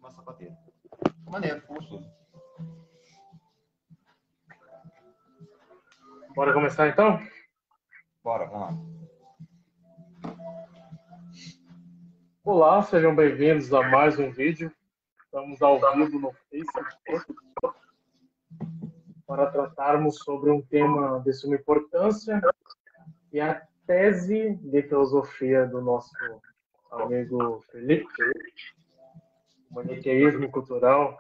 uma sapateira. Maneiro, gostoso. Bora começar então? Bora, vamos lá. Olá, sejam bem-vindos a mais um vídeo. Estamos ao vivo no Facebook para tratarmos sobre um tema de suma importância, que é a tese de filosofia do nosso amigo Felipe, o maniqueísmo cultural.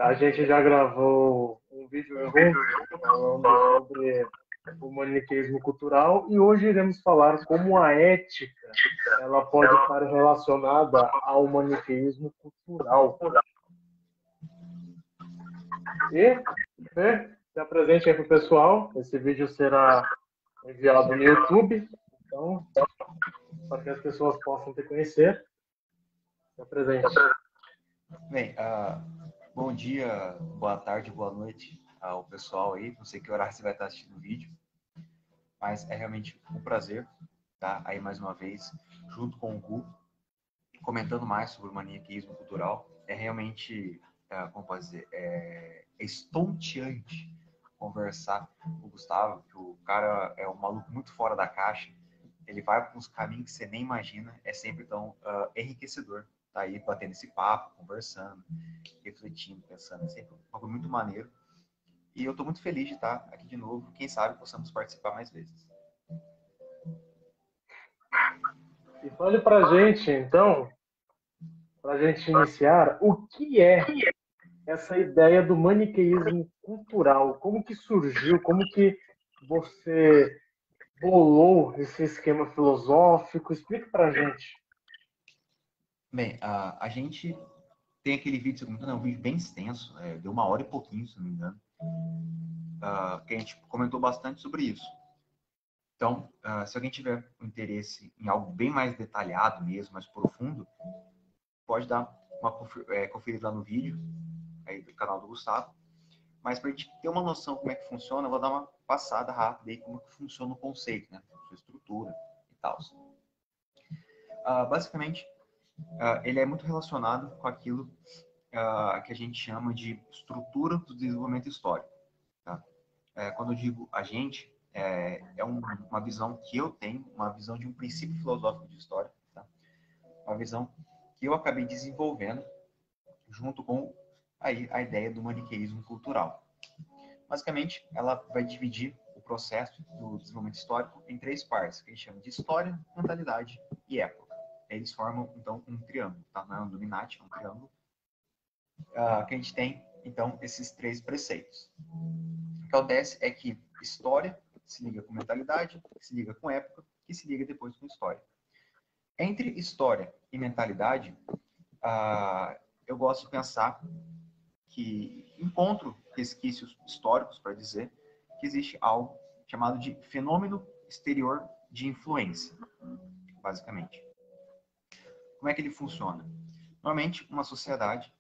A gente já gravou um vídeo junto falando sobre o maniqueísmo cultural e hoje iremos falar como a ética ela pode estar relacionada ao maniqueísmo cultural. E, Fê, se apresente aí para o pessoal. Esse vídeo será enviado no YouTube, então, para que as pessoas possam te conhecer. Se apresente. Bem, bom dia, boa tarde, boa noite ao pessoal aí. Não sei que horário você vai estar assistindo o vídeo, mas é realmente um prazer estar aí mais uma vez, junto com o Gu, comentando mais sobre o maniqueísmo cultural. É realmente, como pode dizer, é estonteante conversar com o Gustavo, que o cara é um maluco muito fora da caixa. Ele vai para uns caminhos que você nem imagina. É sempre tão enriquecedor tá aí batendo esse papo, conversando, refletindo, pensando. É sempre um bagulho muito maneiro. E eu estou muito feliz de estar aqui de novo. Quem sabe possamos participar mais vezes. E fale para a gente, então, para a gente iniciar, o que é essa ideia do maniqueísmo cultural? Como que surgiu? Como que você bolou esse esquema filosófico? Explica para a gente. Bem, a gente tem aquele vídeo, é um vídeo bem extenso, deu 1 hora e pouquinho, se não me engano, que a gente comentou bastante sobre isso. Então, se alguém tiver interesse em algo bem mais detalhado mesmo, mais profundo, pode dar uma conferida lá no vídeo, aí do canal do Gustavo. Mas para a gente ter uma noção como é que funciona, eu vou dar uma passada rápida aí como que funciona o conceito, né? Sua estrutura e tal. Basicamente, ele é muito relacionado com aquilo que a gente chama de estrutura do desenvolvimento histórico. Tá? Quando eu digo a gente, é uma visão que eu tenho, uma visão de um princípio filosófico de história, tá? Uma visão que eu acabei desenvolvendo junto com aí, a ideia do maniqueísmo cultural. Basicamente, ela vai dividir o processo do desenvolvimento histórico em 3 partes, que a gente chama de história, mentalidade e época. Eles formam, então, um triângulo, tá? Não é um dominante, é um triângulo, que a gente tem, então, esses 3 preceitos. O que acontece é que história se liga com mentalidade, que se liga com época, que se liga depois com história. Entre história e mentalidade, eu gosto de pensar que encontro resquícios históricos para dizer que existe algo chamado de fenômeno exterior de influência, basicamente. Como é que ele funciona? Normalmente, uma sociedade,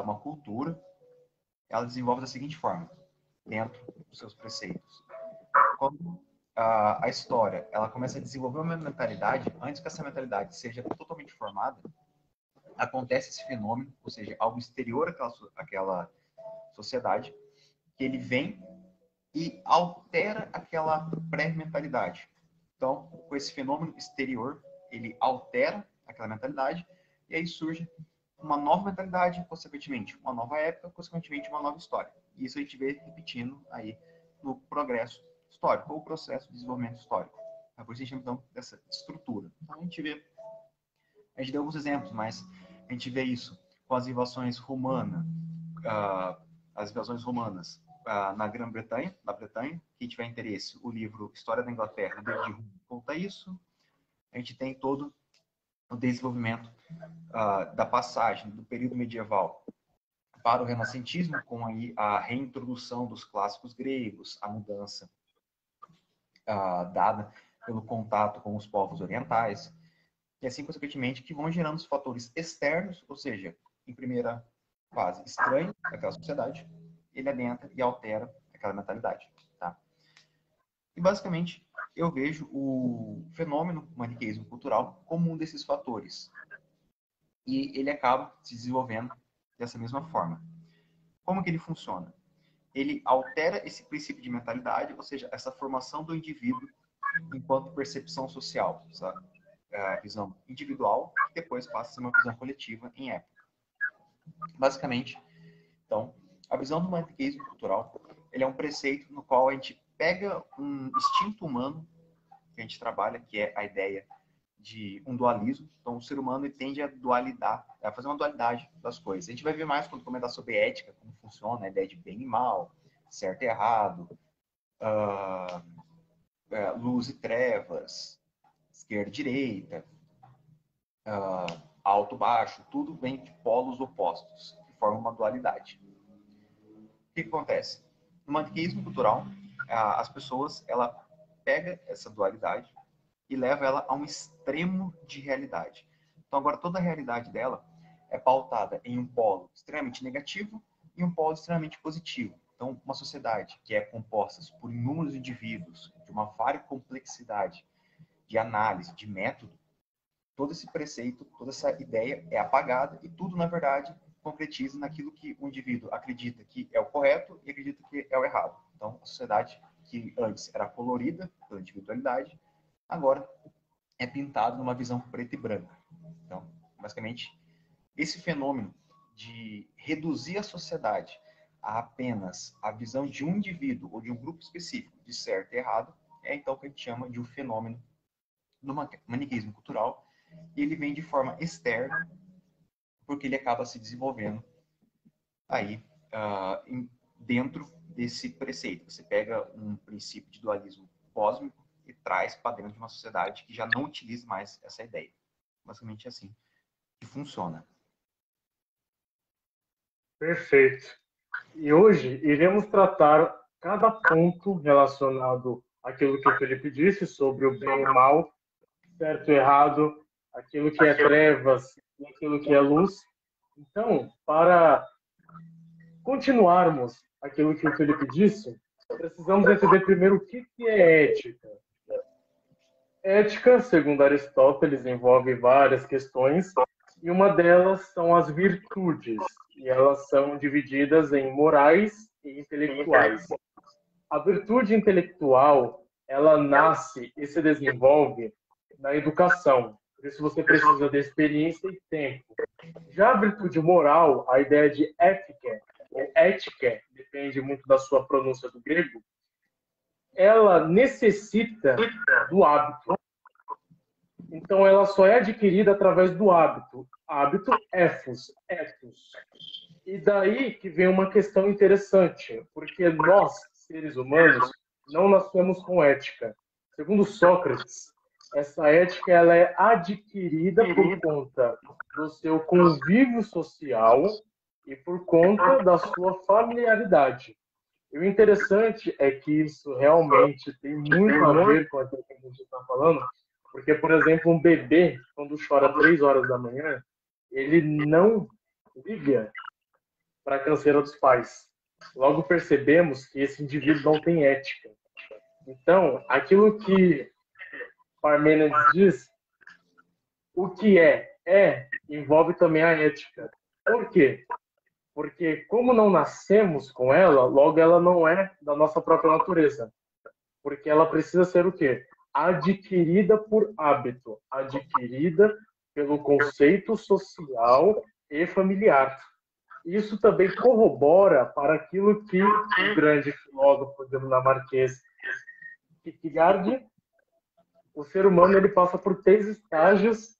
uma cultura, ela desenvolve da seguinte forma, dentro dos seus preceitos. Quando a história ela começa a desenvolver uma mentalidade, antes que essa mentalidade seja totalmente formada, acontece esse fenômeno, ou seja, algo exterior àquela sociedade, que ele vem e altera aquela pré-mentalidade. Então, com esse fenômeno exterior, ele altera aquela mentalidade e aí surge uma nova mentalidade, consequentemente, uma nova época, consequentemente, uma nova história. E isso a gente vê repetindo aí no progresso histórico, ou processo de desenvolvimento histórico. Por isso a gente chama, então, dessa estrutura. Então, a gente deu alguns exemplos, mas a gente vê isso com as invasões romanas, na Grã-Bretanha, na Bretanha. Quem tiver interesse, o livro História da Inglaterra, de Hume, conta isso. A gente tem todo o desenvolvimento da passagem do período medieval para o renascentismo, com aí a reintrodução dos clássicos gregos, a mudança dada pelo contato com os povos orientais, e assim, consequentemente, que vão gerando os fatores externos, ou seja, em primeira fase, estranho daquela sociedade, ele adentra e altera aquela mentalidade. Tá? E, basicamente, eu vejo o fenômeno maniqueísmo cultural como um desses fatores. e ele acaba se desenvolvendo dessa mesma forma. Como que ele funciona? Ele altera esse princípio de mentalidade, ou seja, essa formação do indivíduo enquanto percepção social, sabe? A visão individual, que depois passa a ser uma visão coletiva em época. Basicamente, então, a visão do maniqueísmo cultural, ele é um preceito no qual a gente pega um instinto humano que a gente trabalha, que é a ideia de um dualismo. Então, o ser humano tende a dualidade, a fazer uma dualidade das coisas. A gente vai ver mais quando comentar sobre ética, como funciona a ideia de bem e mal, certo e errado, luz e trevas, esquerda e direita, alto e baixo, tudo vem de polos opostos, que formam uma dualidade. O que acontece? No maniqueísmo cultural, as pessoas, ela pega essa dualidade e leva ela a um extremo de realidade. Então, agora, toda a realidade dela é pautada em um polo extremamente negativo e um polo extremamente positivo. Então, uma sociedade que é composta por inúmeros indivíduos, de uma vária complexidade de análise, de método, todo esse preceito, toda essa ideia é apagada e tudo, na verdade, concretiza naquilo que o indivíduo acredita que é o correto e acredita que é o errado. Então, a sociedade que antes era colorida pela individualidade, agora é pintado numa visão preta e branca. Então, basicamente, esse fenômeno de reduzir a sociedade a apenas a visão de um indivíduo ou de um grupo específico de certo e errado é então o que a gente chama de um fenômeno no maniqueísmo cultural, e ele vem de forma externa porque ele acaba se desenvolvendo aí dentro desse preceito. Você pega um princípio de dualismo cósmico e traz para dentro de uma sociedade que já não utiliza mais essa ideia. Basicamente é assim que funciona. Perfeito. E hoje iremos tratar cada ponto relacionado àquilo que o Felipe disse sobre o bem e o mal, certo e errado, aquilo que é trevas e aquilo que é luz. Então, para continuarmos aquilo que o Felipe disse, precisamos entender primeiro o que é ética. Ética, segundo Aristóteles, envolve várias questões, e uma delas são as virtudes, e elas são divididas em morais e intelectuais. A virtude intelectual, ela nasce e se desenvolve na educação, por isso você precisa de experiência e tempo. Já a virtude moral, a ideia de ética, ou ética, depende muito da sua pronúncia do grego, ela necessita do hábito. Então, ela só é adquirida através do hábito. Hábito, ethos. E daí que vem uma questão interessante, porque nós, seres humanos, não nascemos com ética. Segundo Sócrates, essa ética ela é adquirida por conta do seu convívio social e por conta da sua familiaridade. E o interessante é que isso realmente tem muito a ver com aquilo que a gente está falando, porque, por exemplo, um bebê, quando chora 3 horas da manhã, ele não liga para a canseira dos pais. Logo percebemos que esse indivíduo não tem ética. Então, aquilo que Parmênides diz, o que envolve também a ética. Por quê? Porque como não nascemos com ela, logo ela não é da nossa própria natureza. Porque ela precisa ser o quê? Adquirida por hábito, adquirida pelo conceito social e familiar. Isso também corrobora para aquilo que o grande filósofo dinamarquês Kierkegaard, o ser humano ele passa por 3 estágios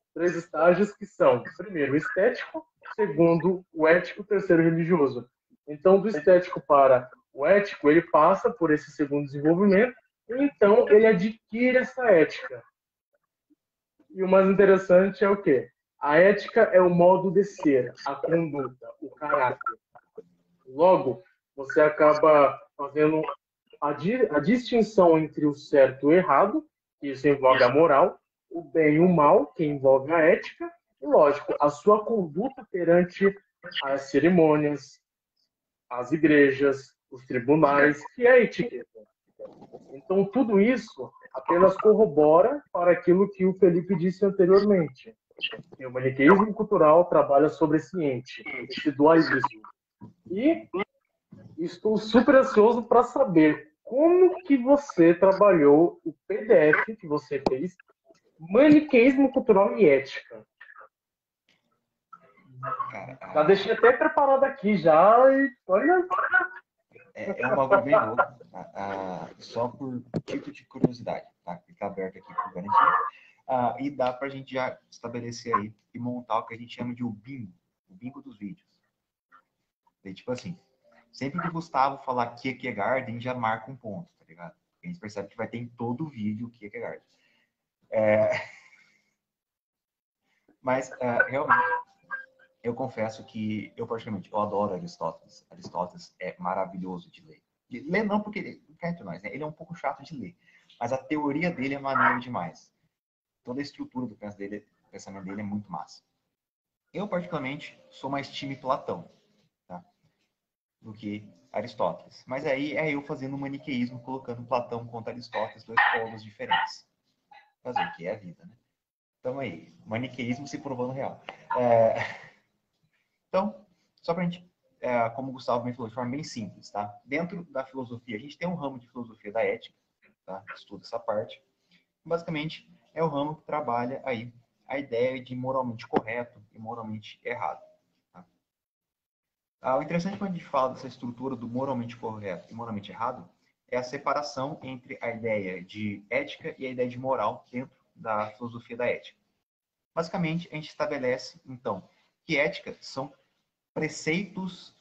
que são, primeiro, o estético, segundo, o ético, terceiro, o religioso. Então, do estético para o ético, ele passa por esse segundo desenvolvimento, e então ele adquire essa ética. E o mais interessante é o quê? A ética é o modo de ser, a conduta, o caráter. Logo, você acaba fazendo a distinção entre o certo e o errado, que isso envolve a moral, o bem e o mal, que envolve a ética, e, lógico, a sua conduta perante as cerimônias, as igrejas, os tribunais, que é a etiqueta. Então, tudo isso apenas corrobora para aquilo que o Felipe disse anteriormente. E o maniqueísmo cultural trabalha sobre esse ente, esse dualismo. E estou super ansioso para saber como que você trabalhou o PDF que você fez, Maniqueísmo Cultural e Ética. Já deixei até preparado aqui já e olha. É um bagulho bem louco, só por título de curiosidade, tá? Fica aberto aqui por garantia. E dá pra gente já estabelecer aí e montar o que a gente chama de o bingo dos vídeos. E, tipo assim, sempre que o Gustavo falar Kierkegaard, a gente já marca um ponto, tá ligado? A gente percebe que vai ter em todo o vídeo o Kierkegaard. Mas, realmente, eu confesso que eu, particularmente, eu adoro Aristóteles. Aristóteles é maravilhoso de ler. De ler não, porque, cá entre nós, né? Ele é um pouco chato de ler. Mas a teoria dele é maneira demais. Toda a estrutura do pensamento dele é muito massa. Eu, particularmente, sou mais time Platão, tá? Do que Aristóteles. Mas aí é eu fazendo um maniqueísmo, colocando Platão contra Aristóteles, dois polos diferentes. Fazer o que é a vida, né? Então aí, maniqueísmo se provando real. Então, só para a gente, como o Gustavo me falou, de forma bem simples, tá? Dentro da filosofia, a gente tem um ramo de filosofia da ética, tá? Estuda essa parte. Basicamente, é o ramo que trabalha aí a ideia de moralmente correto e moralmente errado. Tá? O interessante quando a gente fala dessa estrutura do moralmente correto e moralmente errado é a separação entre a ideia de ética e a ideia de moral dentro da filosofia da ética. Basicamente, a gente estabelece, então, que ética são preceitos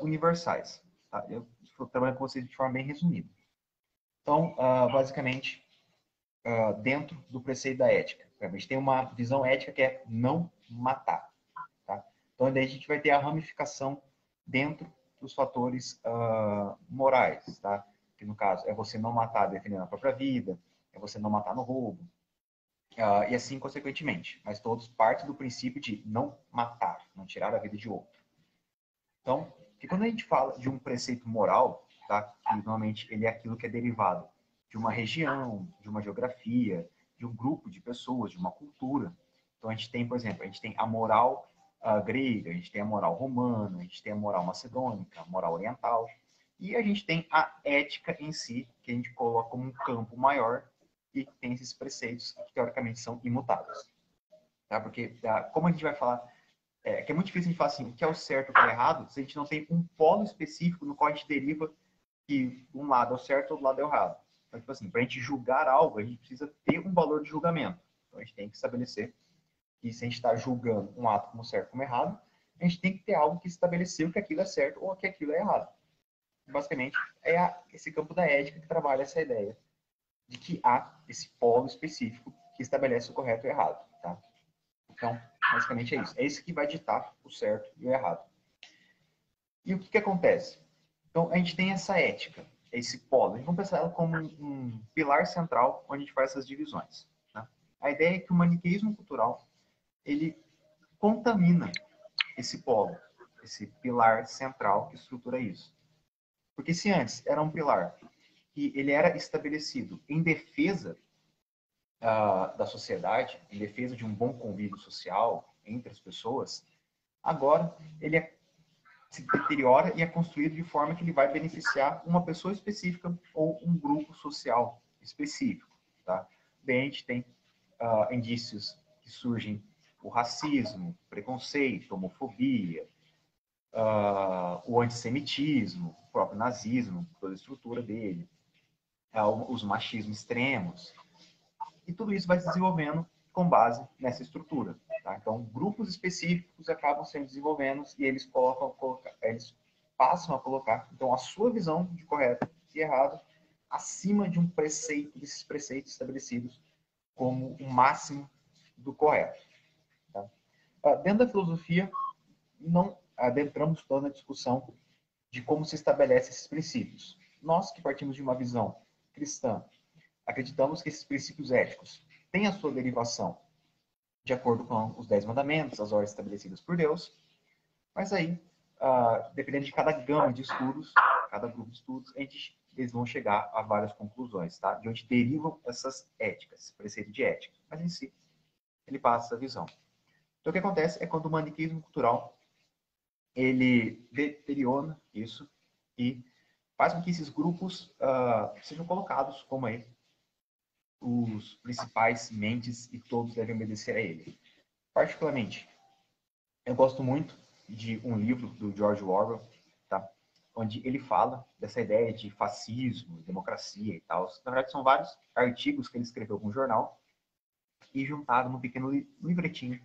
universais. Tá? Eu estou trabalhando com vocês de forma bem resumida. Então, basicamente, dentro do preceito da ética, a gente tem uma visão ética que é não matar. Tá? Então, daí a gente vai ter a ramificação dentro dos fatores morais, tá? Que no caso é você não matar defendendo a própria vida, é você não matar no roubo, e assim consequentemente. Mas todos partem do princípio de não matar, não tirar a vida de outro. Então, que quando a gente fala de um preceito moral, tá? Que normalmente ele é aquilo que é derivado de uma região, de uma geografia, de um grupo de pessoas, de uma cultura. Então, a gente tem, por exemplo, a gente tem a moral grega, a gente tem a moral romana, a gente tem a moral macedônica, a moral oriental, e a gente tem a ética em si, que a gente coloca como um campo maior e tem esses preceitos que, teoricamente, são imutáveis. Tá? Porque, como a gente vai falar que é muito difícil de falar assim, o que é o certo e o que é errado, se a gente não tem um polo específico no qual a gente deriva que um lado é o certo e o outro lado é o errado. Então, tipo assim, para a gente julgar algo, a gente precisa ter um valor de julgamento. Então, a gente tem que estabelecer que se a gente está julgando um ato como certo ou como errado, a gente tem que ter algo que estabeleceu que aquilo é certo ou que aquilo é errado. Basicamente, é esse campo da ética que trabalha essa ideia de que há esse polo específico que estabelece o correto e o errado. Tá? Então, basicamente é isso. É isso que vai ditar o certo e o errado. E o que acontece? Então, a gente tem essa ética, esse polo. A gente vai pensar ela como um pilar central onde a gente faz essas divisões. Tá? A ideia é que o maniqueísmo cultural, ele contamina esse polo, esse pilar central que estrutura isso. Porque se antes era um pilar que ele era estabelecido em defesa da sociedade, em defesa de um bom convívio social entre as pessoas, agora ele se deteriora e é construído de forma que ele vai beneficiar uma pessoa específica ou um grupo social específico. Tá? Daí a gente tem indícios que surgem o racismo, preconceito, homofobia, o antissemitismo, o próprio nazismo, toda a estrutura dele, os machismos extremos, e tudo isso vai se desenvolvendo com base nessa estrutura. Tá? Então, grupos específicos acabam sendo desenvolvendo e eles passam a colocar então, a sua visão de correto e errado acima de um preceito, desses preceitos estabelecidos como o máximo do correto. Tá? Dentro da filosofia, não adentramos toda na discussão de como se estabelece esses princípios. Nós que partimos de uma visão cristã, acreditamos que esses princípios éticos têm a sua derivação de acordo com os 10 mandamentos, as ordens estabelecidas por Deus, mas aí, dependendo de cada gama de estudos, cada grupo de estudos, eles vão chegar a várias conclusões, tá? De onde derivam essas éticas, esse preceito de ética. Mas em si, ele passa essa visão. Então, o que acontece é quando o maniqueísmo cultural ele deteriora isso e faz com que esses grupos sejam colocados como aí os principais mentes e todos devem obedecer a ele. Particularmente, eu gosto muito de um livro do George Orwell, tá? Onde ele fala dessa ideia de fascismo, democracia e tal. Na verdade, são vários artigos que ele escreveu com um jornal e juntado num pequeno livretinho,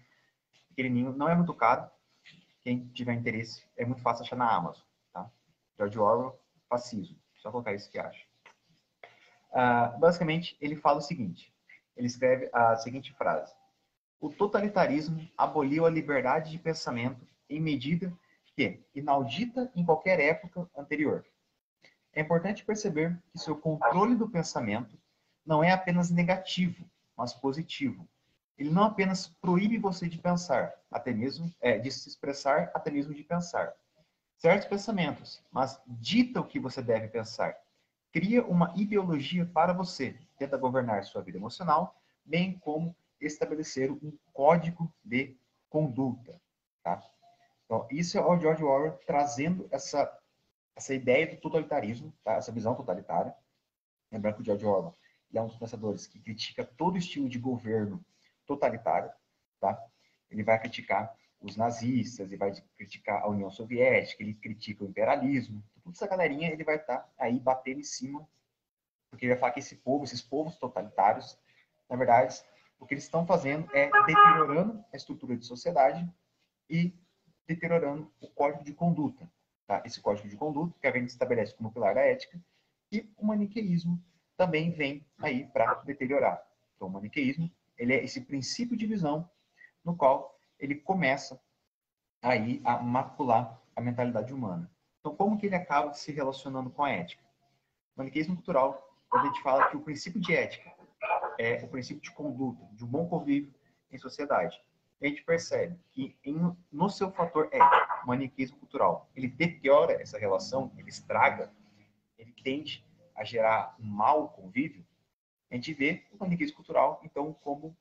pequenininho, não é muito caro. Quem tiver interesse, é muito fácil achar na Amazon, tá? George Orwell, fascismo. Só colocar isso que acha. Basicamente, ele fala o seguinte. Ele escreve a seguinte frase. O totalitarismo aboliu a liberdade de pensamento em medida que, inaudita em qualquer época anterior. É importante perceber que seu controle do pensamento não é apenas negativo, mas positivo. Ele não apenas proíbe você de pensar, até mesmo de se expressar, até mesmo de pensar certos pensamentos, mas dita o que você deve pensar. Cria uma ideologia para você, tenta governar sua vida emocional, bem como estabelecer um código de conduta. Tá? Então, isso é o George Orwell trazendo essa ideia do totalitarismo, tá? Essa visão totalitária. Lembrando que o George Orwell é um dos pensadores que critica todo estilo de governo totalitário. Tá? Ele vai criticar os nazistas, ele vai criticar a União Soviética, ele critica o imperialismo. Toda essa galerinha ele vai estar aí batendo em cima, porque ele vai falar que esses povos totalitários, na verdade, o que eles estão fazendo é deteriorando a estrutura de sociedade e deteriorando o código de conduta. Tá? Esse código de conduta que a gente estabelece como pilar da ética, e o maniqueísmo também vem aí para deteriorar. Então, o maniqueísmo ele é esse princípio de visão no qual ele começa aí a macular a mentalidade humana. Então, como que ele acaba se relacionando com a ética? O maniqueísmo cultural, quando a gente fala que o princípio de ética é o princípio de conduta, de um bom convívio em sociedade, a gente percebe que no seu fator ético, o maniqueísmo cultural, ele deteriora essa relação, ele estraga, ele tende a gerar um mau convívio. A gente vê o maniqueísmo cultural, então, como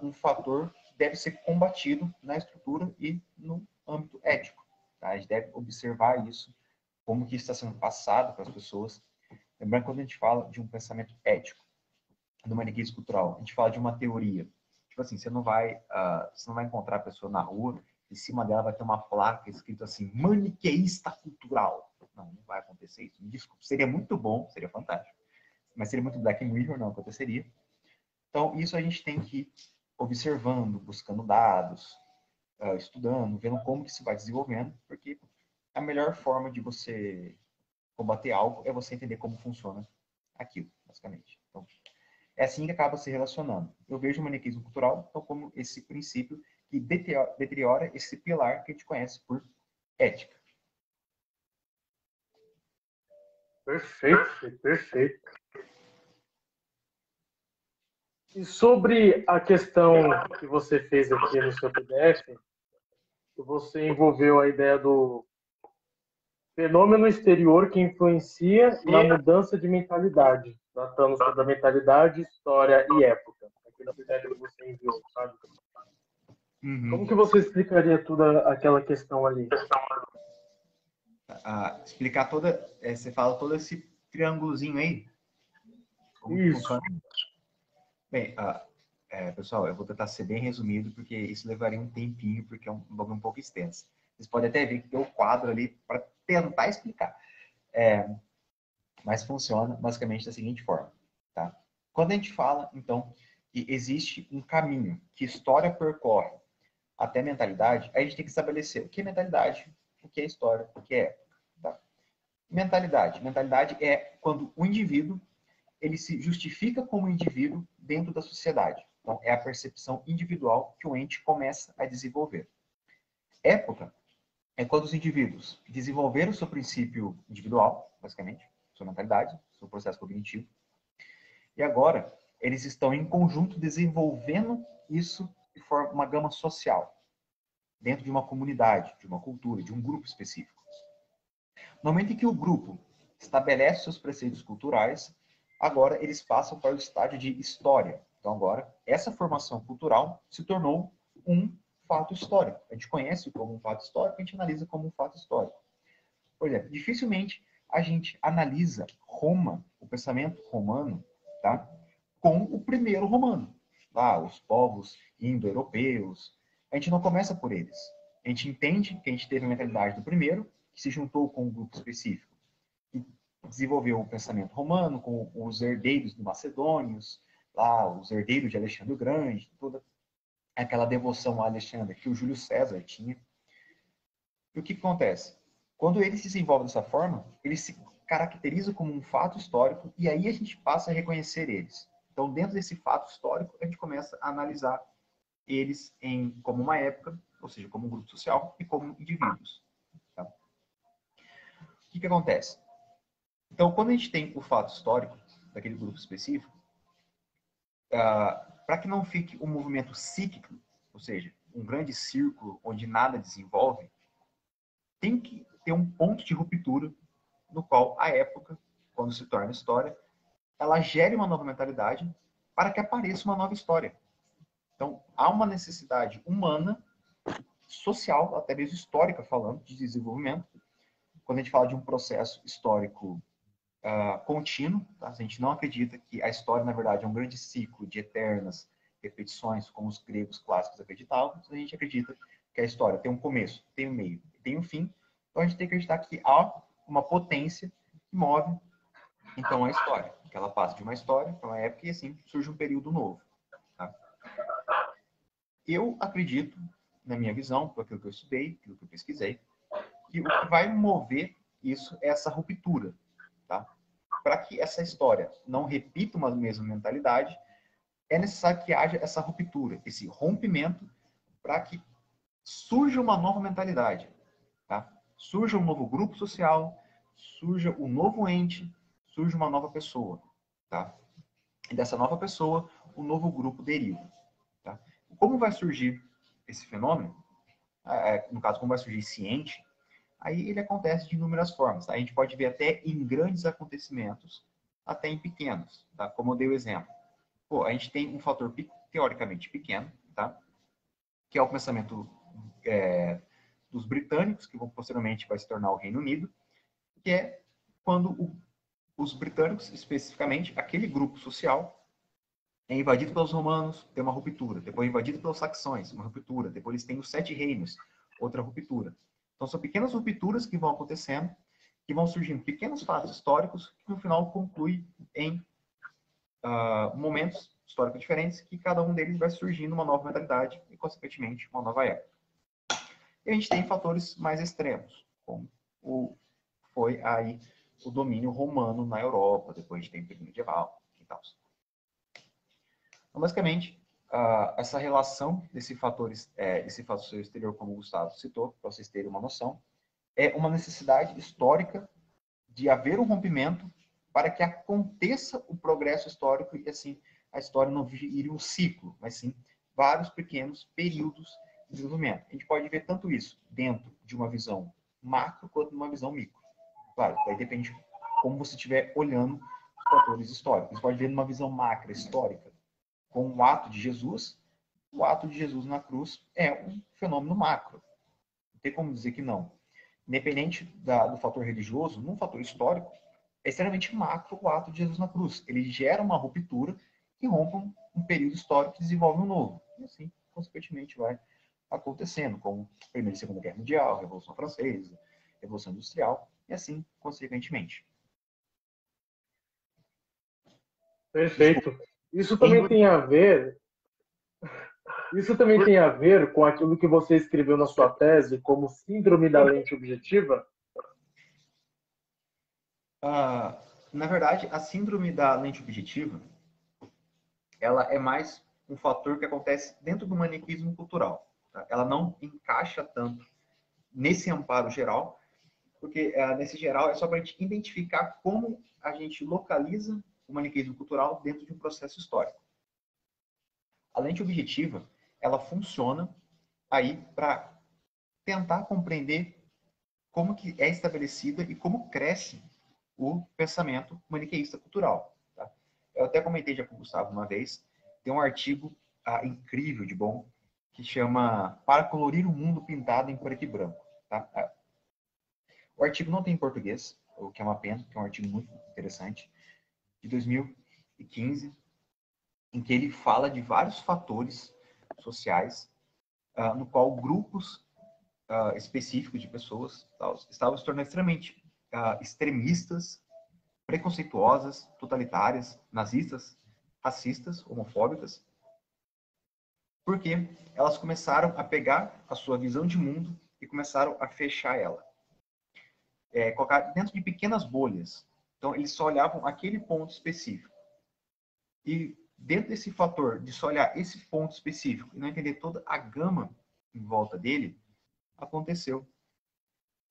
um fator que deve ser combatido na estrutura e no âmbito ético. Tá? A gente deve observar isso, como que isso está sendo passado para as pessoas. Lembrando que quando a gente fala de um pensamento ético, do maniqueísmo cultural, a gente fala de uma teoria. Tipo assim, você não vai encontrar a pessoa na rua, em cima dela vai ter uma placa escrito assim, maniqueísta cultural. Não, não vai acontecer isso. Me desculpa, seria muito bom, seria fantástico. Mas seria muito Black Mirror, não aconteceria. Então, isso a gente tem que ir observando, buscando dados, estudando, vendo como que se vai desenvolvendo, porque a melhor forma de você combater algo é você entender como funciona aquilo, basicamente. Então, é assim que acaba se relacionando. Eu vejo o maniqueísmo cultural então, como esse princípio que deteriora esse pilar que a gente conhece por ética. Perfeito, perfeito. E sobre a questão que você fez aqui no seu PDF, você envolveu a ideia do fenômeno exterior que influencia na mudança de mentalidade, tratando sobre a mentalidade, história e época. Aquele PDF que você enviou, sabe? Como que você explicaria toda aquela questão ali? Explicar você fala todo esse triângulozinho aí? Como que Isso. funciona? Bem, pessoal, eu vou tentar ser bem resumido, porque isso levaria um tempinho, porque é um bagulho um pouco extenso. Vocês podem até ver que tem um quadro ali para tentar explicar. Mas funciona basicamente da seguinte forma. Tá? Quando a gente fala, então, que existe um caminho que história percorre até mentalidade, a gente tem que estabelecer o que é mentalidade, o que é história, o que é. Tá? Mentalidade. Mentalidade é quando o indivíduo ele se justifica como indivíduo dentro da sociedade. Então, é a percepção individual que o ente começa a desenvolver. Época é quando os indivíduos desenvolveram o seu princípio individual, basicamente, sua mentalidade, seu processo cognitivo, e agora eles estão em conjunto desenvolvendo isso de forma uma gama social, dentro de uma comunidade, de uma cultura, de um grupo específico. No momento em que o grupo estabelece seus preceitos culturais, agora eles passam para o estágio de história. Então agora, essa formação cultural se tornou um fato histórico. A gente conhece como um fato histórico, a gente analisa como um fato histórico. Por exemplo, dificilmente a gente analisa Roma, o pensamento romano, tá? Com o primeiro romano. Lá, os povos indo-europeus. A gente não começa por eles. A gente entende que a gente teve a mentalidade do primeiro, que se juntou com um grupo específico e desenvolveu o pensamento romano, com os herdeiros do macedônios, lá, os herdeiros de Alexandre o Grande, toda aquela devoção a Alexandre que o Júlio César tinha. E o que acontece? Quando ele se desenvolve dessa forma, ele se caracteriza como um fato histórico e aí a gente passa a reconhecer eles. Então, dentro desse fato histórico, a gente começa a analisar eles como uma época, ou seja, como um grupo social e como indivíduos. Tá? O que acontece? Então, quando a gente tem o fato histórico daquele grupo específico, para que não fique um movimento cíclico, ou seja, um grande círculo onde nada desenvolve, tem que ter um ponto de ruptura no qual a época, quando se torna história, ela gere uma nova mentalidade para que apareça uma nova história. Então, há uma necessidade humana, social, até mesmo histórica falando, de desenvolvimento. Quando a gente fala de um processo histórico contínuo, tá? A gente não acredita que a história, na verdade, é um grande ciclo de eternas repetições, como os gregos clássicos acreditavam. A gente acredita que a história tem um começo, tem um meio, tem um fim. Então, a gente tem que acreditar que há uma potência que move, então, a história. Que ela passa de uma história para uma época e, assim, surge um período novo. Tá? Eu acredito, na minha visão, por aquilo que eu estudei, aquilo que eu pesquisei, que o que vai mover isso é essa ruptura. Tá? Para que essa história não repita uma mesma mentalidade, é necessário que haja essa ruptura, esse rompimento, para que surja uma nova mentalidade. Tá? Surja um novo grupo social, surja um novo ente, surja uma nova pessoa. Tá? E dessa nova pessoa, o novo grupo deriva. Tá? Como vai surgir esse fenômeno? No caso, como vai surgir esse ente? Aí ele acontece de inúmeras formas. Tá? A gente pode ver até em grandes acontecimentos, até em pequenos. Tá? Como eu dei o exemplo. Pô, a gente tem um fator teoricamente pequeno, tá? Que é o pensamento dos britânicos, que posteriormente vai se tornar o Reino Unido, que é quando os britânicos, especificamente, aquele grupo social, é invadido pelos romanos, tem uma ruptura. Depois é invadido pelos saxões, uma ruptura. Depois eles têm os 7 reinos, outra ruptura. Então são pequenas rupturas que vão acontecendo, que vão surgindo pequenos fatos históricos, que no final conclui em momentos históricos diferentes, que cada um deles vai surgindo uma nova mentalidade e, consequentemente, uma nova época. E a gente tem fatores mais extremos, como foi aí o domínio romano na Europa, depois a gente tem o período medieval e tal. Então, basicamente, essa relação desse fator exterior, como o Gustavo citou, para vocês terem uma noção, é uma necessidade histórica de haver um rompimento para que aconteça o progresso histórico e, assim, a história não vire um ciclo, mas sim vários pequenos períodos de desenvolvimento. A gente pode ver tanto isso dentro de uma visão macro quanto numa visão micro. Claro, aí depende de como você estiver olhando os fatores históricos. Você pode ver numa visão macro histórica, com o ato de Jesus. O ato de Jesus na cruz é um fenômeno macro. Não tem como dizer que não. Independente do fator religioso, num fator histórico, é extremamente macro o ato de Jesus na cruz. Ele gera uma ruptura que rompe um período histórico e desenvolve um novo. E assim, consequentemente, vai acontecendo, como a Primeira e Segunda Guerra Mundial, a Revolução Francesa, a Revolução Industrial, e assim, consequentemente. Perfeito. Isso também tem a ver com aquilo que você escreveu na sua tese como síndrome da lente objetiva? Na verdade, a síndrome da lente objetiva, ela é mais um fator que acontece dentro do maniqueísmo cultural. Tá? Ela não encaixa tanto nesse amparo geral, porque nesse geral é só para a gente identificar como a gente localiza o maniqueísmo cultural dentro de um processo histórico. A lente objetiva, ela funciona aí para tentar compreender como que é estabelecida e como cresce o pensamento maniqueísta cultural. Tá? Eu até comentei já com o Gustavo uma vez, tem um artigo incrível de bom, que chama Para Colorir o Mundo Pintado em Preto e Branco. Tá? O artigo não tem em português, o que é uma pena, que é um artigo muito interessante, de 2015, em que ele fala de vários fatores sociais, no qual grupos específicos de pessoas estavam se tornando extremamente extremistas, preconceituosas, totalitárias, nazistas, racistas, homofóbicas, porque elas começaram a pegar a sua visão de mundo e começaram a fechar ela. Colocar dentro de pequenas bolhas. Então, eles só olhavam aquele ponto específico. E dentro desse fator de só olhar esse ponto específico e não entender toda a gama em volta dele, aconteceu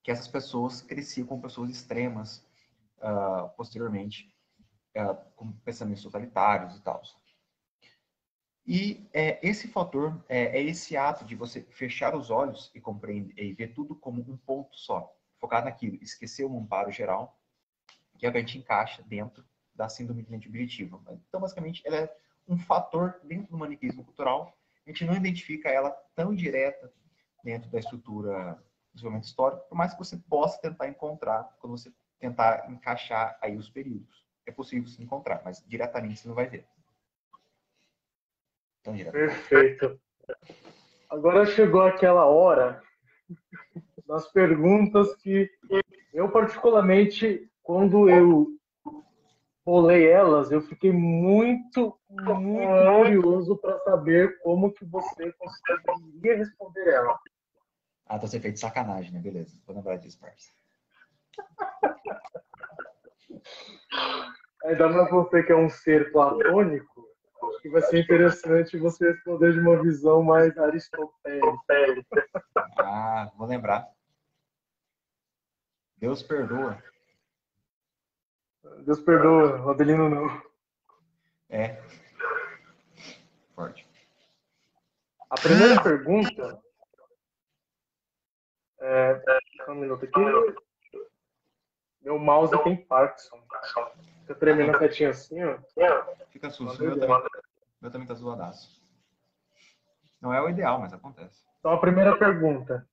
que essas pessoas cresciam como pessoas extremas, posteriormente, com pensamentos totalitários e tal. E esse fator, esse ato de você fechar os olhos e compreender e ver tudo como um ponto só, focar naquilo, esquecer o amparo geral, que é o que a gente encaixa dentro da síndrome de mente objetiva. Então, basicamente, ela é um fator dentro do maniqueísmo cultural. A gente não identifica ela tão direta dentro da estrutura do desenvolvimento histórico, por mais que você possa tentar encontrar, quando você tentar encaixar aí os períodos. É possível se encontrar, mas diretamente você não vai ver. Tão direto. Perfeito. Agora chegou aquela hora das perguntas que eu, particularmente, quando eu rolei elas, eu fiquei muito curioso para saber como que você conseguiria responder ela. Tá ser feito de sacanagem, né? Beleza, vou lembrar disso, parça. Ainda mais você que é um ser platônico, acho que vai ser interessante você responder de uma visão mais aristotélica. Vou lembrar. Deus perdoa. Deus perdoa, Adelino não. Forte. A primeira pergunta só um minuto aqui. Meu mouse tem Parkinson. Fica tremendo a setinha assim, ó. Fica susto. Meu também tá zoadaço. Não é o ideal, mas acontece. Então, a primeira pergunta.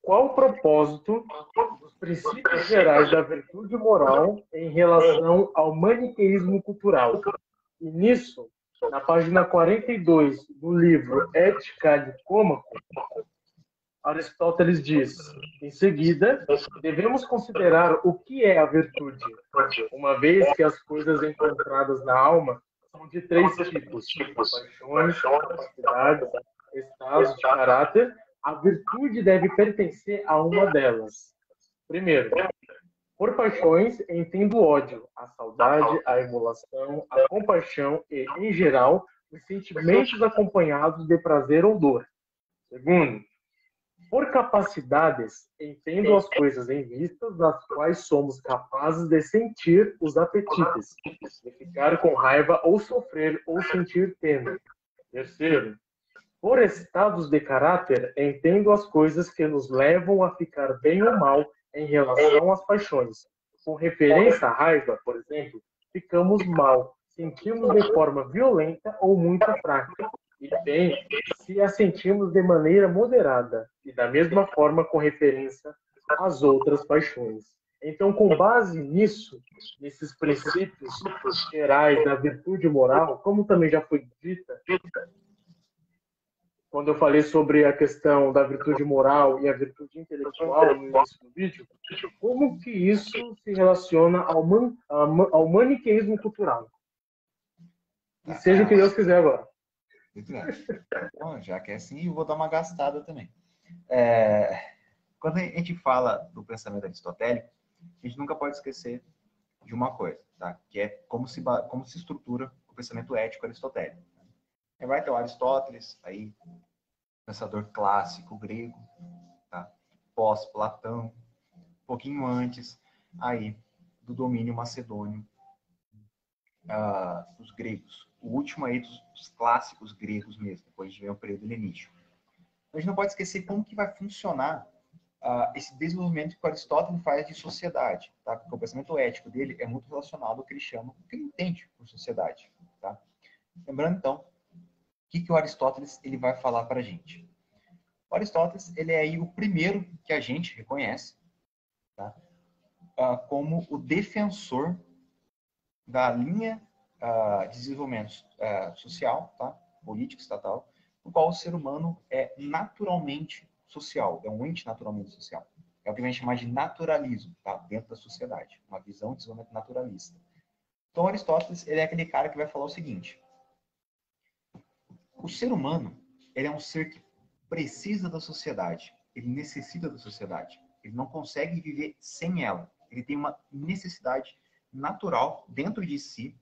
Qual o propósito dos princípios gerais da virtude moral em relação ao maniqueísmo cultural? E nisso, na página 42 do livro Ética Nicômaco, Aristóteles diz: em seguida, devemos considerar o que é a virtude, uma vez que as coisas encontradas na alma são de três tipos: paixões, capacidades, estados de caráter. A virtude deve pertencer a uma delas. Primeiro, por paixões, entendo o ódio, a saudade, a emulação, a compaixão e, em geral, os sentimentos acompanhados de prazer ou dor. Segundo, por capacidades, entendo as coisas em vistas das quais somos capazes de sentir os apetites, de ficar com raiva ou sofrer ou sentir pena. Terceiro, por estados de caráter, entendo as coisas que nos levam a ficar bem ou mal em relação às paixões. Com referência à raiva, por exemplo, ficamos mal, sentimos de forma violenta ou muito fraca, e bem se a sentimos de maneira moderada, e da mesma forma com referência às outras paixões. Então, com base nisso, nesses princípios gerais da virtude moral, como também já foi dita, quando eu falei sobre a questão da virtude moral e a virtude intelectual no início do vídeo, como que isso se relaciona ao maniqueísmo cultural? E seja o que Deus quiser agora. Bom, já que é assim, eu vou dar uma gastada também. Quando a gente fala do pensamento aristotélico, a gente nunca pode esquecer de uma coisa, tá? Que é como se estrutura o pensamento ético aristotélico. Vai ter o Aristóteles, aí, pensador clássico grego, tá? Pós-Platão, um pouquinho antes aí do domínio macedônio dos gregos. O último aí dos clássicos gregos mesmo, depois a gente vem o período helenístico. A gente não pode esquecer como que vai funcionar esse desenvolvimento que o Aristóteles faz de sociedade, tá? Porque o pensamento ético dele é muito relacionado ao que ele chama, o que ele entende por sociedade, tá? Lembrando, então, que o Aristóteles ele vai falar para a gente? O Aristóteles ele é aí o primeiro que a gente reconhece, tá? Como o defensor da linha de desenvolvimento social, tá? Político, estatal, no qual o ser humano é naturalmente social, é um ente naturalmente social. É o que a gente chama de naturalismo, tá? Dentro da sociedade, uma visão de desenvolvimento naturalista. Então, Aristóteles ele é aquele cara que vai falar o seguinte: o ser humano ele é um ser que precisa da sociedade, ele necessita da sociedade, ele não consegue viver sem ela. Ele tem uma necessidade natural dentro de si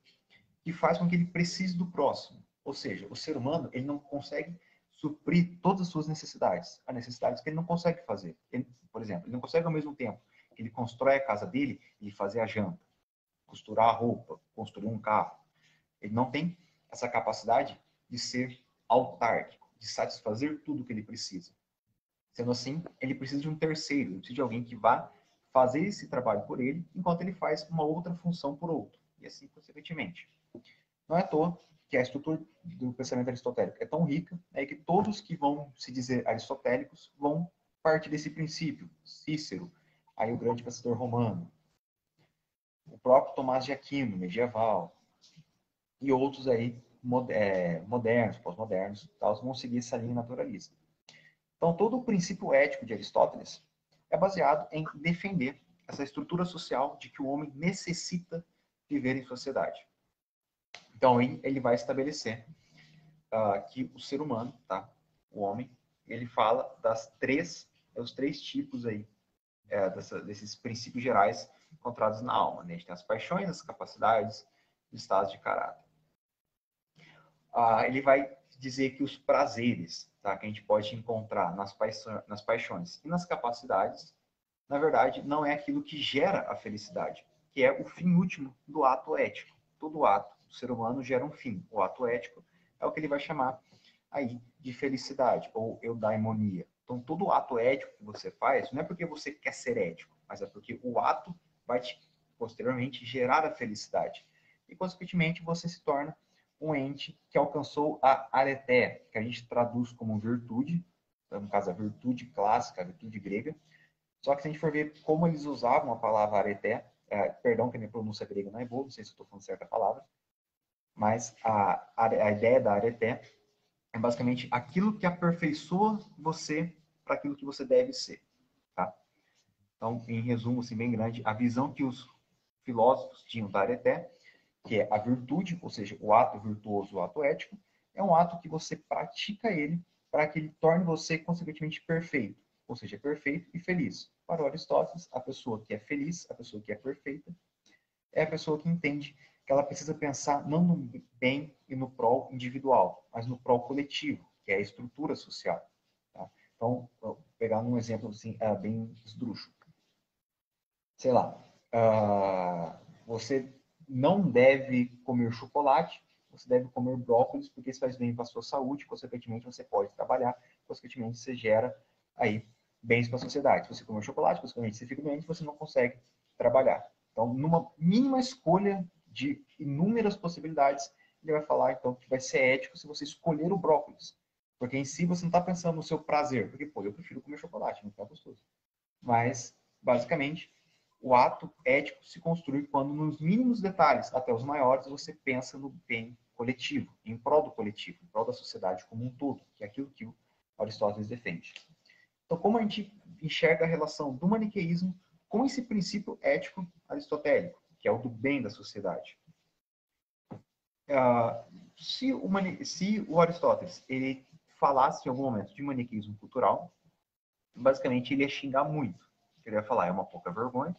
que faz com que ele precise do próximo. Ou seja, o ser humano ele não consegue suprir todas as suas necessidades. Há necessidades que ele não consegue fazer. Ele, por exemplo, ele não consegue ao mesmo tempo que ele constrói a casa dele e fazer a janta, costurar a roupa, construir um carro. Ele não tem essa capacidade de ser autárquico, de satisfazer tudo o que ele precisa. Sendo assim, ele precisa de um terceiro, ele precisa de alguém que vá fazer esse trabalho por ele, enquanto ele faz uma outra função por outro. E assim, consequentemente. Não é à toa que a estrutura do pensamento aristotélico é tão rica, que todos que vão se dizer aristotélicos vão partir desse princípio. Cícero, aí o grande pensador romano, o próprio Tomás de Aquino, medieval, e outros aí modernos, pós-modernos, vão seguir essa linha naturalista. Então, todo o princípio ético de Aristóteles é baseado em defender essa estrutura social de que o homem necessita viver em sociedade. Então, ele vai estabelecer que o ser humano, tá? O homem, ele fala os três tipos aí, desses princípios gerais encontrados na alma. Né? A gente tem as paixões, as capacidades, os estados de caráter. Ele vai dizer que os prazeres, tá? Que a gente pode encontrar nas paixões e nas capacidades, na verdade, não é aquilo que gera a felicidade, que é o fim último do ato ético. Todo ato do ser humano gera um fim. O ato ético é o que ele vai chamar aí de felicidade ou eudaimonia. Então, todo ato ético que você faz não é porque você quer ser ético, mas é porque o ato vai te, posteriormente, gerar a felicidade. E, consequentemente, você se torna um ente que alcançou a areté, que a gente traduz como virtude, no caso a virtude clássica, a virtude grega. Só que se a gente for ver como eles usavam a palavra areté, perdão que a minha pronúncia grega não é boa, não sei se estou falando certa palavra, mas a ideia da areté é basicamente aquilo que aperfeiçoa você para aquilo que você deve ser. Tá? Então, em resumo, assim, bem grande, a visão que os filósofos tinham da areté, que é a virtude, ou seja, o ato virtuoso, o ato ético, é um ato que você pratica ele para que ele torne você, consequentemente, perfeito. Ou seja, perfeito e feliz. Para o Aristóteles, a pessoa que é feliz, a pessoa que é perfeita, é a pessoa que entende que ela precisa pensar não no bem e no prol individual, mas no prol coletivo, que é a estrutura social. Tá? Então, vou pegar um exemplo assim, bem esdrúxulo. Sei lá, você não deve comer chocolate, você deve comer brócolis, porque isso faz bem para a sua saúde, consequentemente você pode trabalhar, consequentemente você gera aí bens para a sociedade. Se você comer chocolate, consequentemente você fica doente, você não consegue trabalhar. Então, numa mínima escolha de inúmeras possibilidades, ele vai falar então que vai ser ético se você escolher o brócolis. Porque em si você não está pensando no seu prazer, porque, pô, eu prefiro comer chocolate, não fica gostoso. Mas, basicamente, o ato ético se construi quando, nos mínimos detalhes até os maiores, você pensa no bem coletivo, em prol do coletivo, em prol da sociedade como um todo, que é aquilo que o Aristóteles defende. Então, como a gente enxerga a relação do maniqueísmo com esse princípio ético aristotélico, que é o do bem da sociedade? Se o Aristóteles ele falasse em algum momento de maniqueísmo cultural, basicamente ele ia xingar muito. Ele ia falar, é uma pouca vergonha,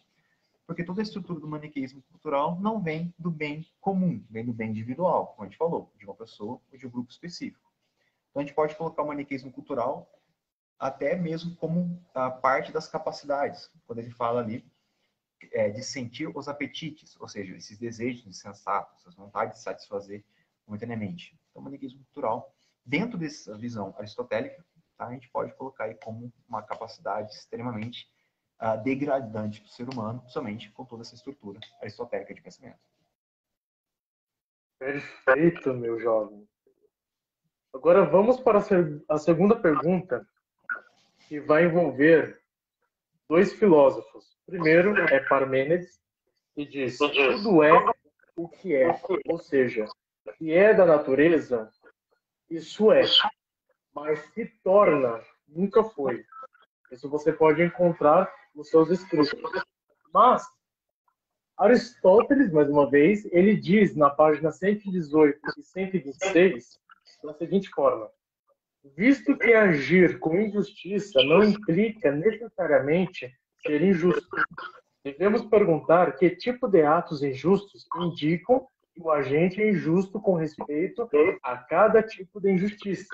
porque toda a estrutura do maniqueísmo cultural não vem do bem comum, vem do bem individual, como a gente falou, de uma pessoa ou de um grupo específico. Então a gente pode colocar o maniqueísmo cultural até mesmo como parte das capacidades, quando ele fala ali de sentir os apetites, ou seja, esses desejos insensatos, essas vontades de satisfazer momentaneamente. Então o maniqueísmo cultural, dentro dessa visão aristotélica, tá, a gente pode colocar aí como uma capacidade extremamente degradante do ser humano, somente com toda essa estrutura aristotélica de pensamento. Perfeito, meu jovem. Agora vamos para a segunda pergunta, que vai envolver dois filósofos. O primeiro é Parmênides, que diz: tudo é o que é, ou seja, o que é da natureza, isso é, mas se torna, nunca foi. Isso você pode encontrar nos seus escritos. Mas Aristóteles, mais uma vez, ele diz na página 118 e 126 da seguinte forma: visto que agir com injustiça não implica necessariamente ser injusto, devemos perguntar que tipo de atos injustos indicam que o agente é injusto com respeito a cada tipo de injustiça.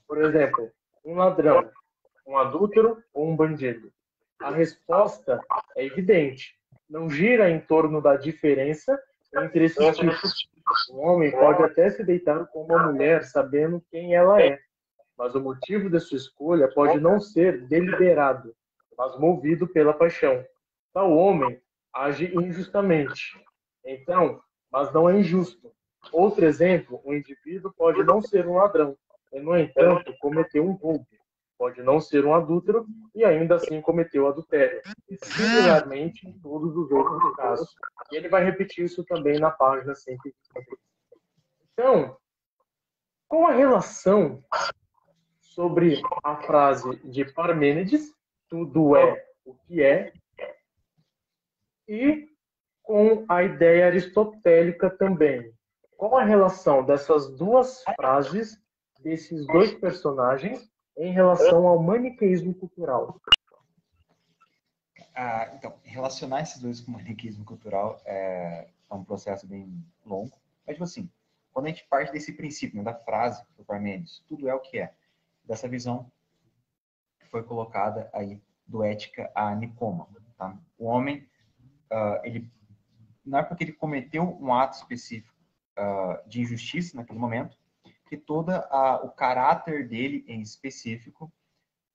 Por exemplo, um ladrão, um adúltero ou um bandido. A resposta é evidente. Não gira em torno da diferença entre esses tipos. Um homem pode até se deitar com uma mulher sabendo quem ela é, mas o motivo de sua escolha pode não ser deliberado, mas movido pela paixão. Tal homem age injustamente. Então, mas não é injusto. Outro exemplo, um indivíduo pode não ser um ladrão, e, no entanto, cometeu um roubo. Pode não ser um adúltero e ainda assim cometeu adultério. E similarmente em todos os outros casos. E ele vai repetir isso também na página 123. Então, qual a relação sobre a frase de Parmênides, tudo é o que é, e com a ideia aristotélica também? Qual a relação dessas duas frases, desses dois personagens, em relação ao maniqueísmo cultural? Então, relacionar esses dois com o maniqueísmo cultural é um processo bem longo. Mas, tipo assim, quando a gente parte desse princípio, né, da frase do Parmênides, tudo é o que é, dessa visão que foi colocada aí do Ética a Nicômaco. Tá? O homem, ele não é porque ele cometeu um ato específico de injustiça naquele momento que todo o caráter dele em específico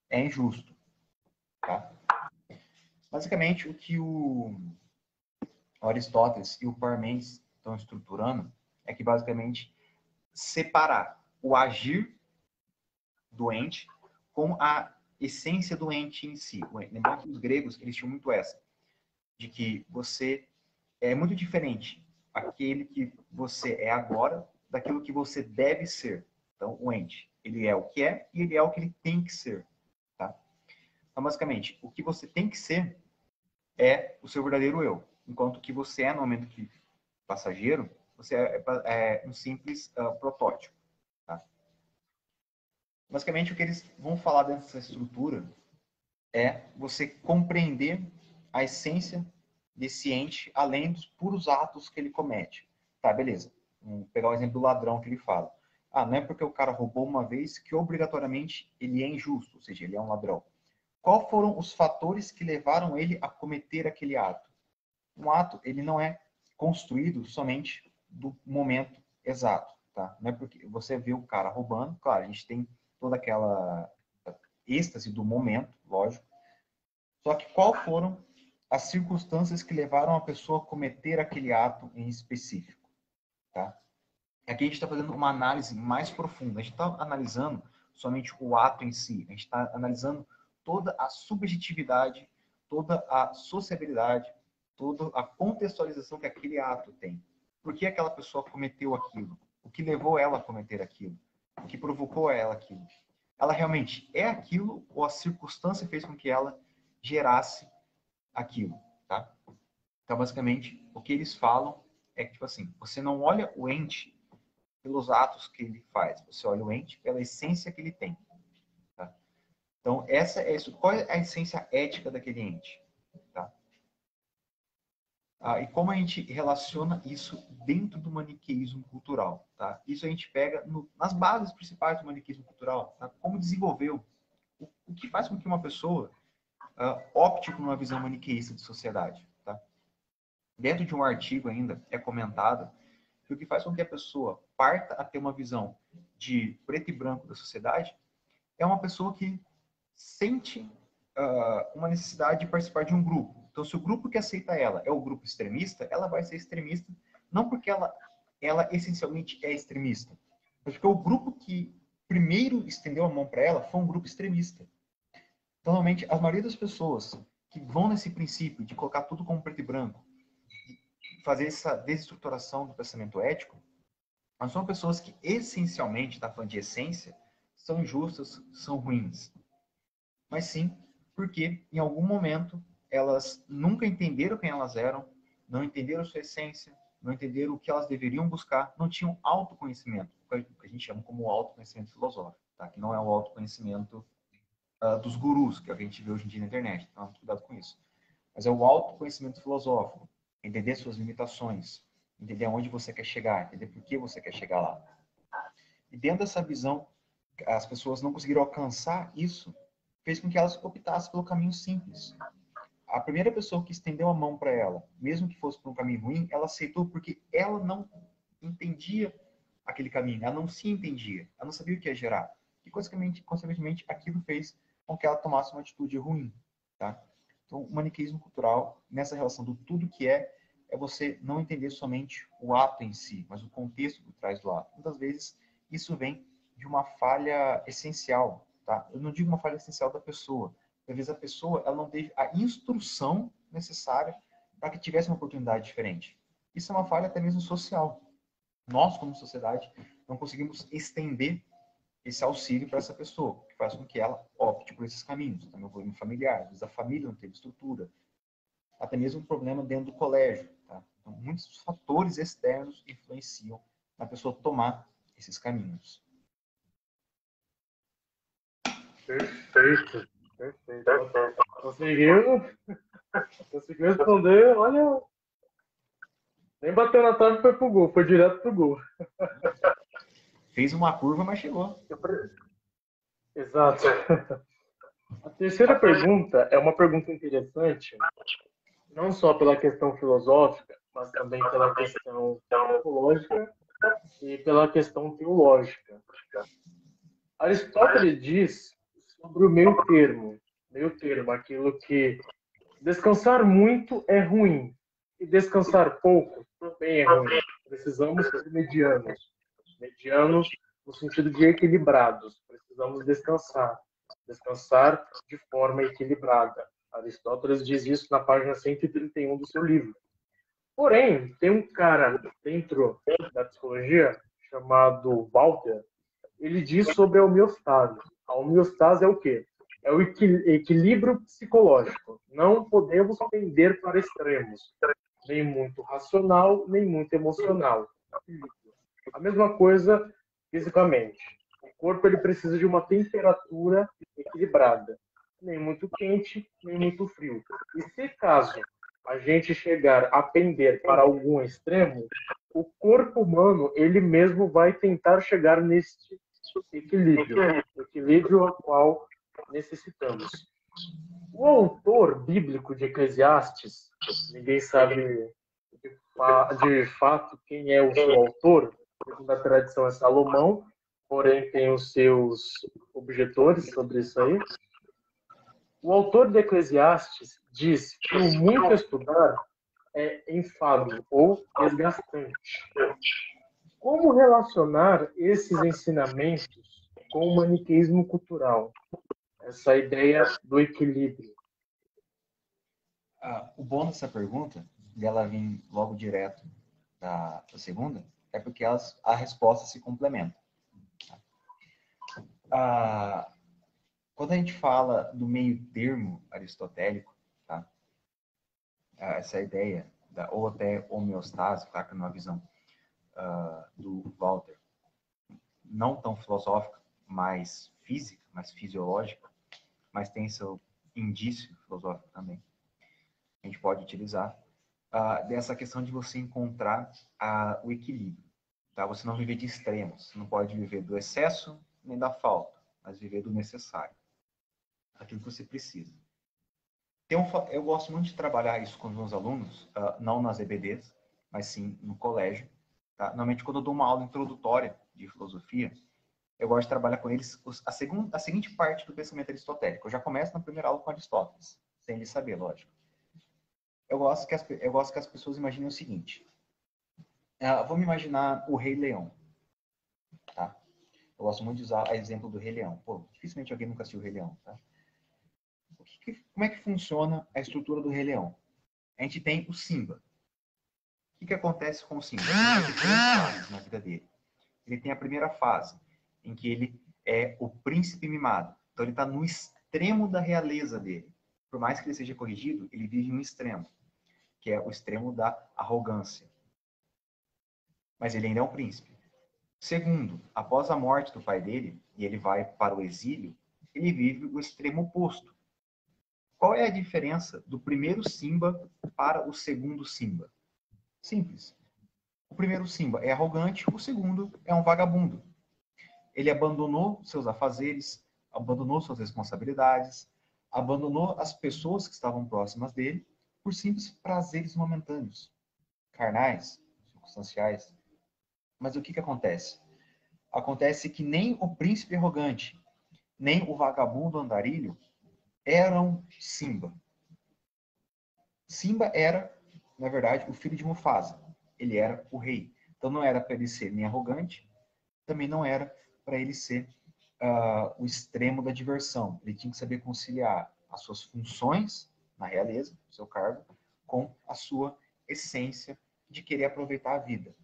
é injusto. Tá? Basicamente, o que o Aristóteles e o Parmênides estão estruturando é que, basicamente, separar o agir do ente com a essência do ente em si. Lembrando que os gregos, eles tinham muito essa, de que você é muito diferente aquele que você é agora daquilo que você deve ser. Então, o ente, ele é o que é e ele é o que ele tem que ser. Tá? Então, basicamente, o que você tem que ser é o seu verdadeiro eu. Enquanto que você é, no momento que passageiro, você é um simples protótipo. Tá? Basicamente, o que eles vão falar dessa estrutura é você compreender a essência desse ente, além dos puros atos que ele comete. Tá, beleza. Vamos pegar o exemplo do ladrão que ele fala. Não é porque o cara roubou uma vez que obrigatoriamente ele é injusto, ou seja, ele é um ladrão. Qual foram os fatores que levaram ele a cometer aquele ato? Um ato, ele não é construído somente do momento exato, tá? Não é porque você vê o cara roubando, claro, a gente tem toda aquela êxtase do momento, lógico. Só que qual foram as circunstâncias que levaram a pessoa a cometer aquele ato em específico, tá? Aqui a gente está fazendo uma análise mais profunda. A gente está analisando somente o ato em si. A gente está analisando toda a subjetividade, toda a sociabilidade, toda a contextualização que aquele ato tem. Por que aquela pessoa cometeu aquilo? O que levou ela a cometer aquilo? O que provocou ela aquilo? Ela realmente é aquilo ou a circunstância fez com que ela gerasse aquilo, tá? Então, basicamente, o que eles falam é que, tipo assim, você não olha o ente pelos atos que ele faz, você olha o ente pela essência que ele tem, tá? Então, essa é isso. Qual é a essência ética daquele ente, tá? E como a gente relaciona isso dentro do maniqueísmo cultural, tá? Isso a gente pega nas bases principais do maniqueísmo cultural, tá? Como desenvolveu, o que faz com que uma pessoa opte por uma visão maniqueísta de sociedade, tá? Dentro de um artigo ainda é comentado que o que faz com que a pessoa parta a ter uma visão de preto e branco da sociedade é uma pessoa que sente uma necessidade de participar de um grupo. Então, se o grupo que aceita ela é o grupo extremista, ela vai ser extremista, não porque ela essencialmente é extremista, mas porque o grupo que primeiro estendeu a mão para ela foi um grupo extremista. Então, normalmente, a maioria das pessoas que vão nesse princípio de colocar tudo como preto e branco, de fazer essa desestruturação do pensamento ético, não são pessoas que, essencialmente, está falando de essência, são injustas, são ruins. Mas sim porque, em algum momento, elas nunca entenderam quem elas eram, não entenderam sua essência, não entenderam o que elas deveriam buscar, não tinham autoconhecimento, o que a gente chama como autoconhecimento filosófico, tá? Que não é o autoconhecimento dos gurus, que a gente vê hoje em dia na internet. Então, cuidado com isso. Mas é o autoconhecimento filosófico, entender suas limitações, entender aonde você quer chegar, entender por que você quer chegar lá. E dentro dessa visão, as pessoas não conseguiram alcançar isso, fez com que elas optassem pelo caminho simples. A primeira pessoa que estendeu a mão para ela, mesmo que fosse por um caminho ruim, ela aceitou porque ela não entendia aquele caminho, ela não se entendia, ela não sabia o que ia gerar. E, consequentemente, aquilo fez com que ela tomasse uma atitude ruim. Tá? Então, o maniqueísmo cultural, nessa relação do tudo que é você não entender somente o ato em si, mas o contexto por trás do ato. Muitas vezes, isso vem de uma falha essencial. Tá? Eu não digo uma falha essencial da pessoa. Às vezes, a pessoa ela não teve a instrução necessária para que tivesse uma oportunidade diferente. Isso é uma falha até mesmo social. Nós, como sociedade, não conseguimos estender esse auxílio para essa pessoa, que faz com que ela opte por esses caminhos. Também o problema familiar, às vezes a família não teve estrutura, até mesmo um problema dentro do colégio. Tá? Então, muitos fatores externos influenciam na pessoa tomar esses caminhos. Perfeito, perfeito. Conseguiu responder, olha, nem bateu na trave e foi pro gol, foi direto pro gol. Fez uma curva, mas chegou. Exato. A terceira pergunta é uma pergunta interessante, não só pela questão filosófica, mas também pela questão psicológica e pela questão teológica. Aristóteles diz sobre o meio termo, aquilo que descansar muito é ruim e descansar pouco também é ruim. Precisamos ser medianos. Medianos no sentido de equilibrados. Precisamos descansar. Descansar de forma equilibrada. Aristóteles diz isso na página 131 do seu livro. Porém, tem um cara dentro da psicologia chamado Walter. Ele diz sobre a homeostase. A homeostase é o quê? É o equilíbrio psicológico. Não podemos pender para extremos, nem muito racional, nem muito emocional. A mesma coisa fisicamente. O corpo ele precisa de uma temperatura equilibrada, nem muito quente, nem muito frio. E se caso a gente chegar a pender para algum extremo, o corpo humano ele mesmo vai tentar chegar neste equilíbrio ao qual necessitamos. O autor bíblico de Eclesiastes, ninguém sabe de fato quem é o seu autor, segundo a tradição é Salomão, porém tem os seus objetores sobre isso aí. O autor de Eclesiastes diz que o muito estudar é enfado ou desgastante. Como relacionar esses ensinamentos com o maniqueísmo cultural? Essa ideia do equilíbrio. O bom dessa pergunta, dela vir logo direto da segunda, é porque a resposta se complementa. Quando a gente fala do meio termo aristotélico, tá? Essa ideia, ou até homeostase, tá? Que numa visão do Walter, não tão filosófica, mais física, mais fisiológica, mas tem seu indício filosófico também. A gente pode utilizar dessa questão de você encontrar o equilíbrio. Tá? Você não viver de extremos. Você não pode viver do excesso nem da falta, mas viver do necessário. Aquilo que você precisa. Eu gosto muito de trabalhar isso com os meus alunos, não nas EBDs, mas sim no colégio. Tá? Normalmente, quando eu dou uma aula introdutória de filosofia, eu gosto de trabalhar com eles a seguinte parte do pensamento aristotélico. Eu já começo na primeira aula com Aristóteles, sem ele saber, lógico. Eu gosto que as pessoas imaginem o seguinte. Vamos imaginar o Rei Leão. Tá? gosto muito de usar o exemplo do Rei Leão. Pô, dificilmente alguém nunca assistiu o Rei Leão, tá? Como é que funciona a estrutura do Rei Leão? A gente tem o Simba. O que acontece com o Simba? Ele tem três fases na vida dele. Ele tem a primeira fase, em que ele é o príncipe mimado. Então ele está no extremo da realeza dele. Por mais que ele seja corrigido, ele vive em um extremo, que é o extremo da arrogância. Mas ele ainda é um príncipe. Segundo, após a morte do pai dele, e ele vai para o exílio, ele vive o extremo oposto. Qual é a diferença do primeiro Simba para o segundo Simba? Simples. O primeiro Simba é arrogante, o segundo é um vagabundo. Ele abandonou seus afazeres, abandonou suas responsabilidades, abandonou as pessoas que estavam próximas dele por simples prazeres momentâneos, carnais, circunstanciais. Mas o que acontece? Acontece que nem o príncipe arrogante, nem o vagabundo andarilho eram Simba. Simba era, na verdade, o filho de Mufasa. Ele era o rei. Então não era para ele ser nem arrogante, também não era para ele ser o extremo da diversão. Ele tinha que saber conciliar as suas funções na realeza, seu cargo, com a sua essência de querer aproveitar a vida.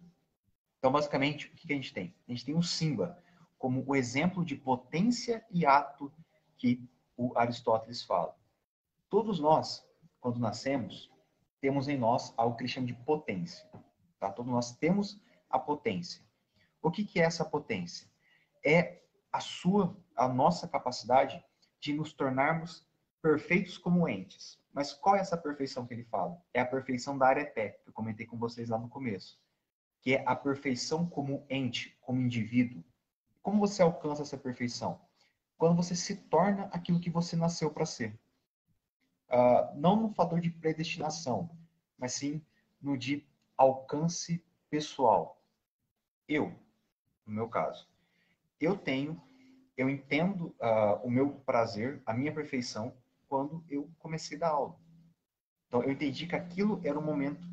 Então, basicamente, o que a gente tem? A gente tem o Simba como o exemplo de potência e ato que o Aristóteles fala. Todos nós, quando nascemos, temos em nós algo que ele chama de potência. Tá? Todos nós temos a potência. O que é essa potência? É a nossa capacidade de nos tornarmos perfeitos como entes. Mas qual é essa perfeição que ele fala? É a perfeição da areté, que eu comentei com vocês lá no começo, que é a perfeição como ente, como indivíduo. Como você alcança essa perfeição? Quando você se torna aquilo que você nasceu para ser. Não no fator de predestinação, mas sim no de alcance pessoal. Eu, no meu caso, eu entendo o meu prazer, a minha perfeição, quando eu comecei a dar aula. Então, eu entendi que aquilo era o momento,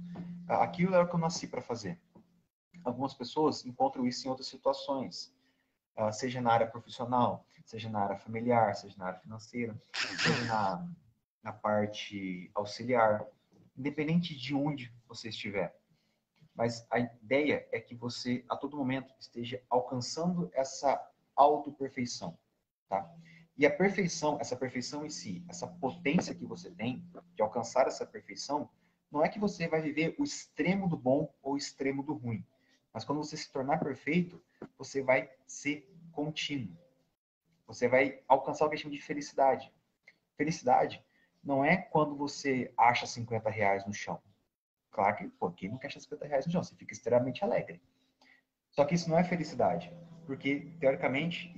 aquilo era o que eu nasci para fazer. Algumas pessoas encontram isso em outras situações, seja na área profissional, seja na área familiar, seja na área financeira, seja na parte auxiliar, independente de onde você estiver. Mas a ideia é que você, a todo momento, esteja alcançando essa autoperfeição, tá? E a perfeição, essa perfeição em si, essa potência que você tem de alcançar essa perfeição, não é que você vai viver o extremo do bom ou o extremo do ruim. Mas quando você se tornar perfeito, você vai ser contínuo. Você vai alcançar o que a gente chama de felicidade. Felicidade não é quando você acha R$ 50 no chão. Claro que, pô, quem não quer achar R$ 50 no chão? Você fica extremamente alegre. Só que isso não é felicidade. Porque, teoricamente,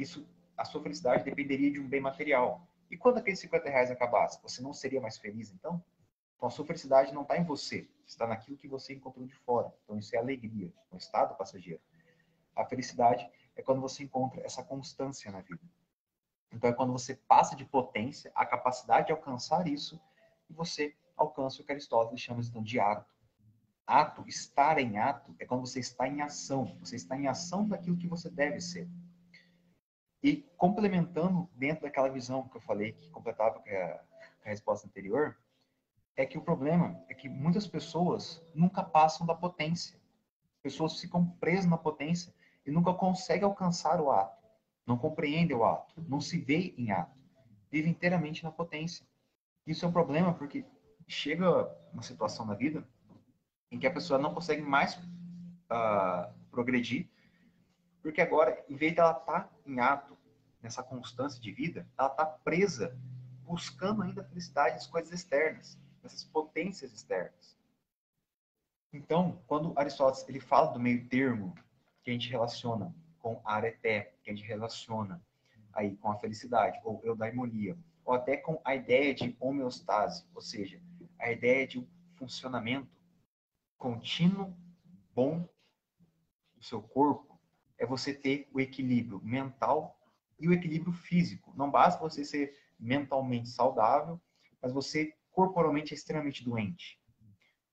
a sua felicidade dependeria de um bem material. E quando aqueles R$ 50 acabasse, você não seria mais feliz, então? Então, a sua felicidade não está em você. Está naquilo que você encontrou de fora. Então, isso é alegria, um estado passageiro. A felicidade é quando você encontra essa constância na vida. Então, é quando você passa de potência, a capacidade de alcançar isso, e você alcança o que Aristóteles chama então, de ato. Ato, estar em ato, é quando você está em ação. Você está em ação daquilo que você deve ser. E complementando dentro daquela visão que eu falei, que completava com a resposta anterior, é que o problema é que muitas pessoas nunca passam da potência. Pessoas ficam presas na potência e nunca conseguem alcançar o ato. Não compreendem o ato, não se vê em ato. Vive inteiramente na potência. Isso é um problema porque chega uma situação na vida em que a pessoa não consegue mais progredir, porque agora, em vez de ela estar em ato, nessa constância de vida, ela está presa, buscando ainda a felicidade nas coisas externas, nessas potências externas. Então, quando Aristóteles ele fala do meio termo que a gente relaciona com a areté, que a gente relaciona aí com a felicidade, ou eudaimonia, ou até com a ideia de homeostase, ou seja, a ideia de um funcionamento contínuo, bom do seu corpo, é você ter o equilíbrio mental e o equilíbrio físico. Não basta você ser mentalmente saudável, mas você corporalmente é extremamente doente.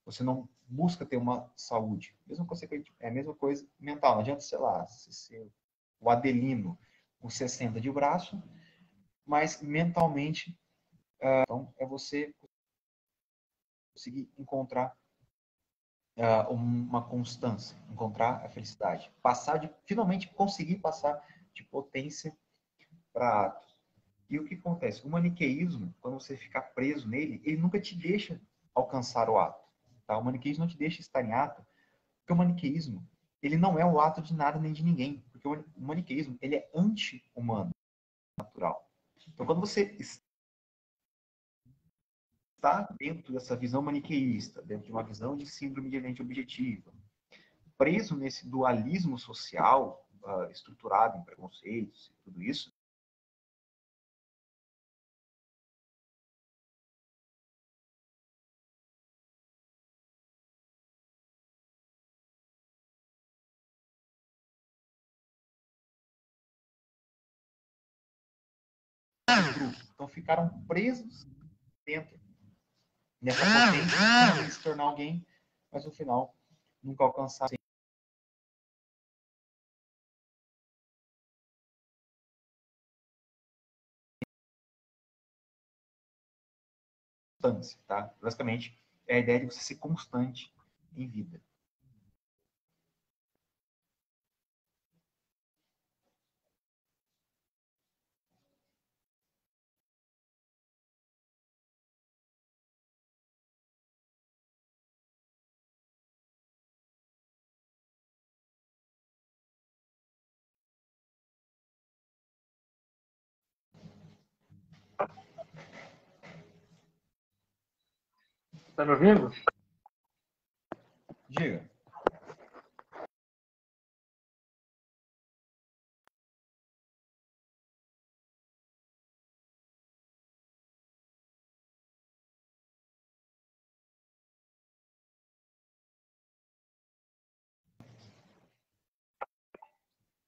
Você não busca ter uma saúde. É a mesma coisa mental. Não adianta, sei lá, ser o Adelino, o 60 de braço, mas mentalmente, então, é você conseguir encontrar uma constância, encontrar a felicidade, finalmente conseguir passar de potência para ato. E o que acontece? O maniqueísmo, quando você ficar preso nele, ele nunca te deixa alcançar o ato. Tá? O maniqueísmo não te deixa estar em ato, porque o maniqueísmo, ele não é o ato de nada nem de ninguém, porque o maniqueísmo, ele é anti-humano, natural. Então, quando você está dentro dessa visão maniqueísta, dentro de uma visão de síndrome de lente objetiva, preso nesse dualismo social, estruturado em preconceitos e tudo isso, então ficaram presos dentro nessa potência de se tornar alguém, mas no final nunca alcançaram constância, tá? Basicamente, é a ideia de você ser constante em vida. Tá me ouvindo? Diga.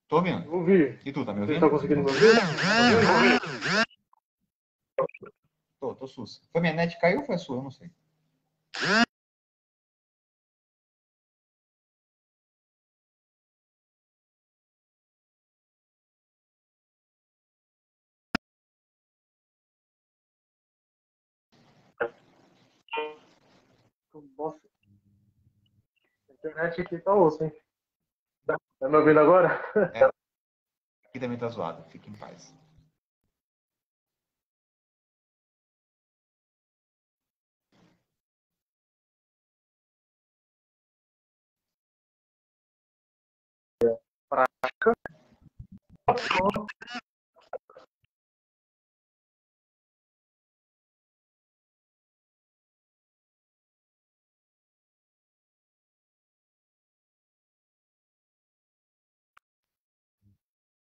Tô ouvindo. Eu ouvi. E tu, tá me Você ouvindo? está conseguindo me ouvir? Tô sus. Foi minha net caiu ou foi a sua? Eu não sei. Nossa, a internet aqui tá osso, hein? Tá me ouvindo agora? Aqui também tá zoado. Fique em paz.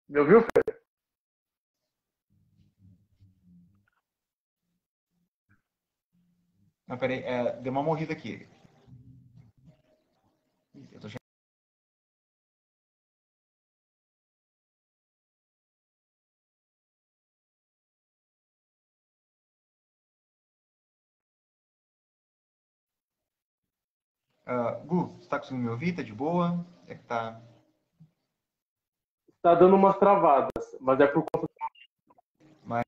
Me ouviu, Fê? Não, peraí. Deu uma morrida aqui. Eu tô Gu, você tá conseguindo me ouvir? Tá de boa? É que tá... Tá dando umas travadas, mas é por conta. Mas...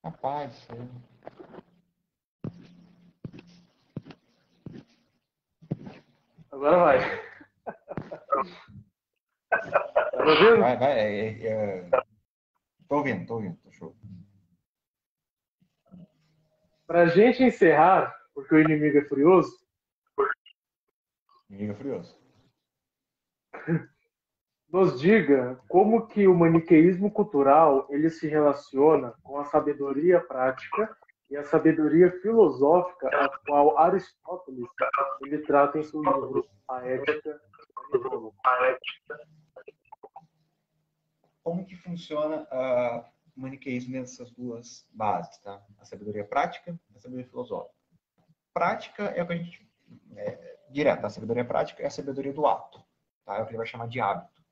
Rapaz, Agora vai. Tá me ouvindo? vai. Tô ouvindo, tô show. Pra gente encerrar, porque o inimigo é furioso, Me liga furioso. nos diga como que o maniqueísmo cultural ele se relaciona com a sabedoria prática e a sabedoria filosófica a qual Aristóteles ele trata em seu livro A Ética e o Apolo. Como que funciona o maniqueísmo nessas duas bases, tá? A sabedoria prática e a sabedoria filosófica. Prática é o que a gente... direto, a sabedoria prática é a sabedoria do ato. tá? É o que ele vai chamar de hábito.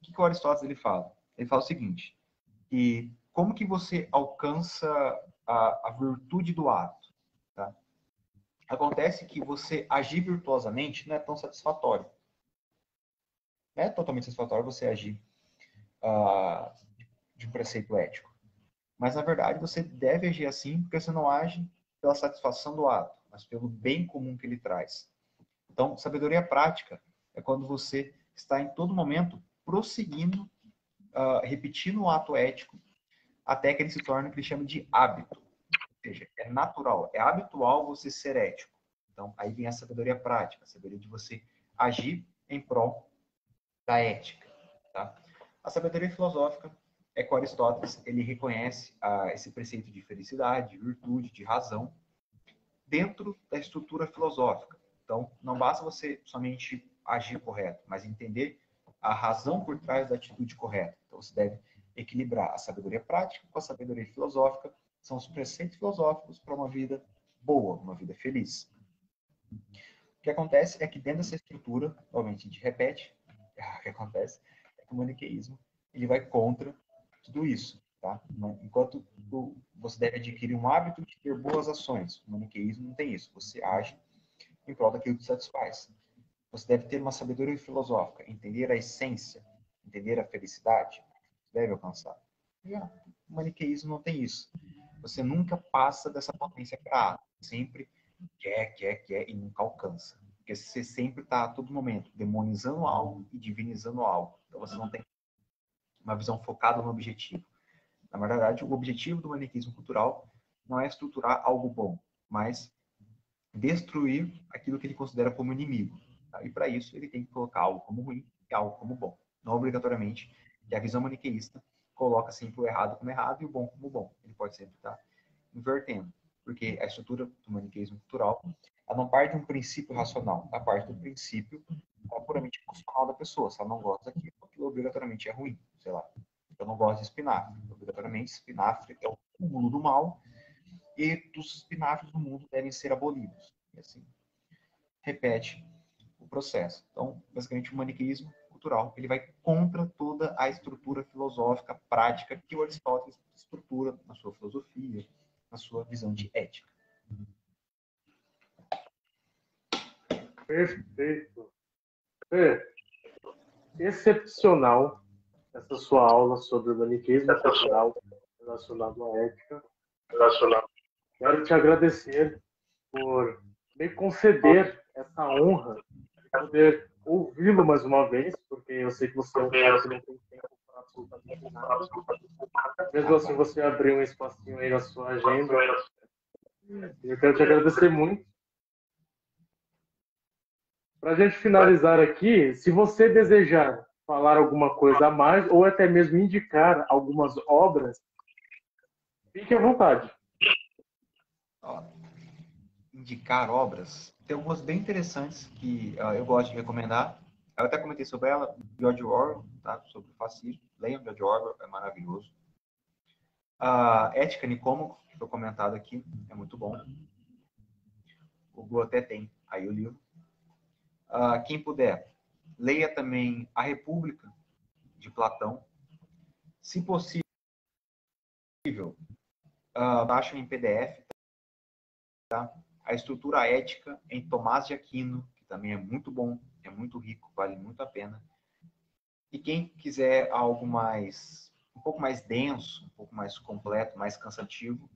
O que o Aristóteles ele fala? Ele fala o seguinte, que como que você alcança a virtude do ato, tá? Acontece que você agir virtuosamente não é tão satisfatório. Não é totalmente satisfatório você agir de um preceito ético. Mas, na verdade, você deve agir assim porque você não age pela satisfação do ato, mas pelo bem comum que ele traz. Então, sabedoria prática é quando você está em todo momento prosseguindo, repetindo o ato ético até que ele se torne o que ele chama de hábito. Ou seja, é natural, é habitual você ser ético. Então, aí vem a sabedoria prática, a sabedoria de você agir em prol da ética. Tá? A sabedoria filosófica é que Aristóteles ele reconhece esse preceito de felicidade, de virtude, de razão, dentro da estrutura filosófica. Então, não basta você somente agir correto, mas entender a razão por trás da atitude correta. Então, você deve equilibrar a sabedoria prática com a sabedoria filosófica. São os preceitos filosóficos para uma vida boa, uma vida feliz. O que acontece é que dentro dessa estrutura, novamente a gente repete, o que acontece é que o maniqueísmo ele vai contra tudo isso. Tá? Enquanto você deve adquirir um hábito de ter boas ações, o maniqueísmo não tem isso. Você age em prol daquilo que te satisfaz. Você deve ter uma sabedoria filosófica, entender a essência, entender a felicidade, deve alcançar. Já, o maniqueísmo não tem isso. Você nunca passa dessa potência para A. Sempre quer e nunca alcança. Porque você sempre está a todo momento demonizando algo e divinizando algo. Então você não tem uma visão focada no objetivo. Na verdade, o objetivo do maniqueísmo cultural não é estruturar algo bom, mas destruir aquilo que ele considera como inimigo. Tá? E para isso ele tem que colocar algo como ruim e algo como bom. Não obrigatoriamente, que a visão maniqueísta coloca sempre o errado como errado e o bom como bom. Ele pode sempre estar invertendo, porque a estrutura do maniqueísmo cultural ela não parte de um princípio racional, ela parte do princípio puramente emocional da pessoa. Se ela não gosta daquilo, aquilo obrigatoriamente é ruim. Sei lá, eu não gosto de espinafre. Obrigatoriamente, espinafre é o cúmulo do mal e dos espinafres do mundo devem ser abolidos. E assim, repete o processo. Então, basicamente, o maniqueísmo cultural ele vai contra toda a estrutura filosófica prática que o Aristóteles estrutura na sua filosofia, na sua visão de ética. Perfeito. Excepcional essa sua aula sobre o maniqueísmo cultural relacionado à ética. Quero te agradecer por me conceder essa honra de poder ouvi-lo mais uma vez, porque eu sei que você é um cara que não tem tempo para absolutamente nada. Mesmo assim, você abriu um espacinho aí na sua agenda. Eu quero te agradecer muito. Para a gente finalizar aqui, se você desejar falar alguma coisa a mais, ou até mesmo indicar algumas obras, fique à vontade. Ó, indicar obras. Tem algumas bem interessantes que eu gosto de recomendar. Eu até comentei sobre ela, George Orwell, tá? Sobre o fascismo. Leiam George Orwell, é maravilhoso. A Ética Nicômaco, que foi comentado aqui, é muito bom. O Google até tem aí o livro. Quem puder, leia também A República, de Platão. Se possível, baixa em PDF. Tá? A Estrutura Ética, em Tomás de Aquino, que também é muito bom, é muito rico, vale muito a pena. E quem quiser algo um pouco mais denso, um pouco mais completo, mais cansativo,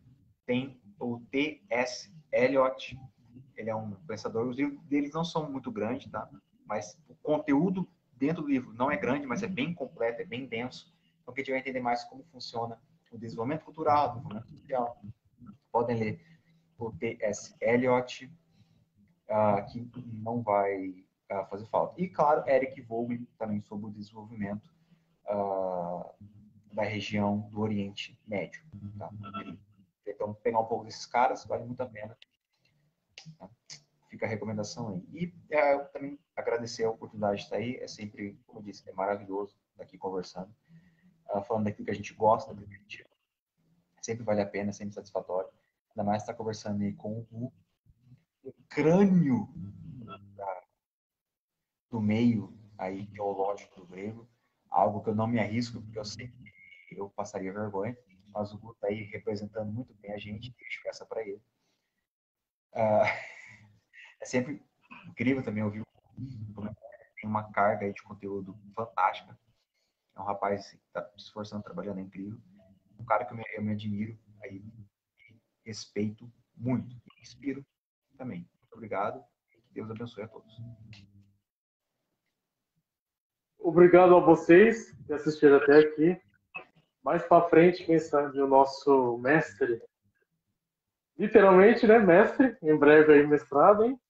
tem o T.S. Eliot. Ele é um pensador. Os livros deles não são muito grandes, tá? Mas o conteúdo dentro do livro não é grande, mas é bem completo, é bem denso. Então, quem tiver entender mais como funciona o desenvolvimento cultural, o desenvolvimento social, podem ler o T.S. Eliot, que não vai fazer falta. E, claro, Eric Voegelin, também sobre o desenvolvimento da região do Oriente Médio. Tá? Então, pegar um pouco desses caras vale muito a pena. Tá? Fica a recomendação aí. E eu também agradecer a oportunidade de estar aí. É sempre, como eu disse, é maravilhoso estar aqui conversando, falando daquilo que a gente gosta, daquilo que a gente sempre vale a pena, sempre satisfatório. Ainda mais estar conversando aí com o crânio do meio aí teológico do grego, algo que eu não me arrisco, porque eu sei que eu passaria vergonha, mas o Gu está aí representando muito bem a gente, deixo essa para ele. É sempre incrível também ouvir como tem uma carga aí de conteúdo fantástica. É um rapaz que está se esforçando, trabalhando, é incrível. Um cara que eu me admiro, aí, respeito muito, me inspiro também. Muito obrigado e que Deus abençoe a todos. Obrigado a vocês que assistiram até aqui. Mais para frente, quem sabe o nosso mestre, literalmente, né, mestre, em breve aí mestrado, hein?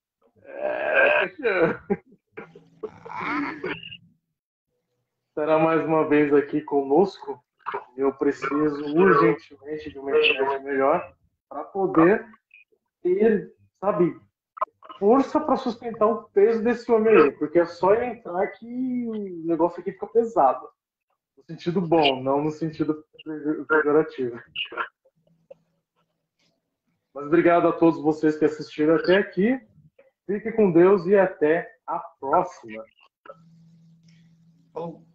Será mais uma vez aqui conosco. Eu preciso urgentemente de uma internet melhor para poder ter, sabe, força para sustentar o peso desse homem aí, porque é só ele entrar que o negócio aqui fica pesado. No sentido bom, não no sentido pejorativo. Mas obrigado a todos vocês que assistiram até aqui. Fique com Deus e até a próxima. Falou!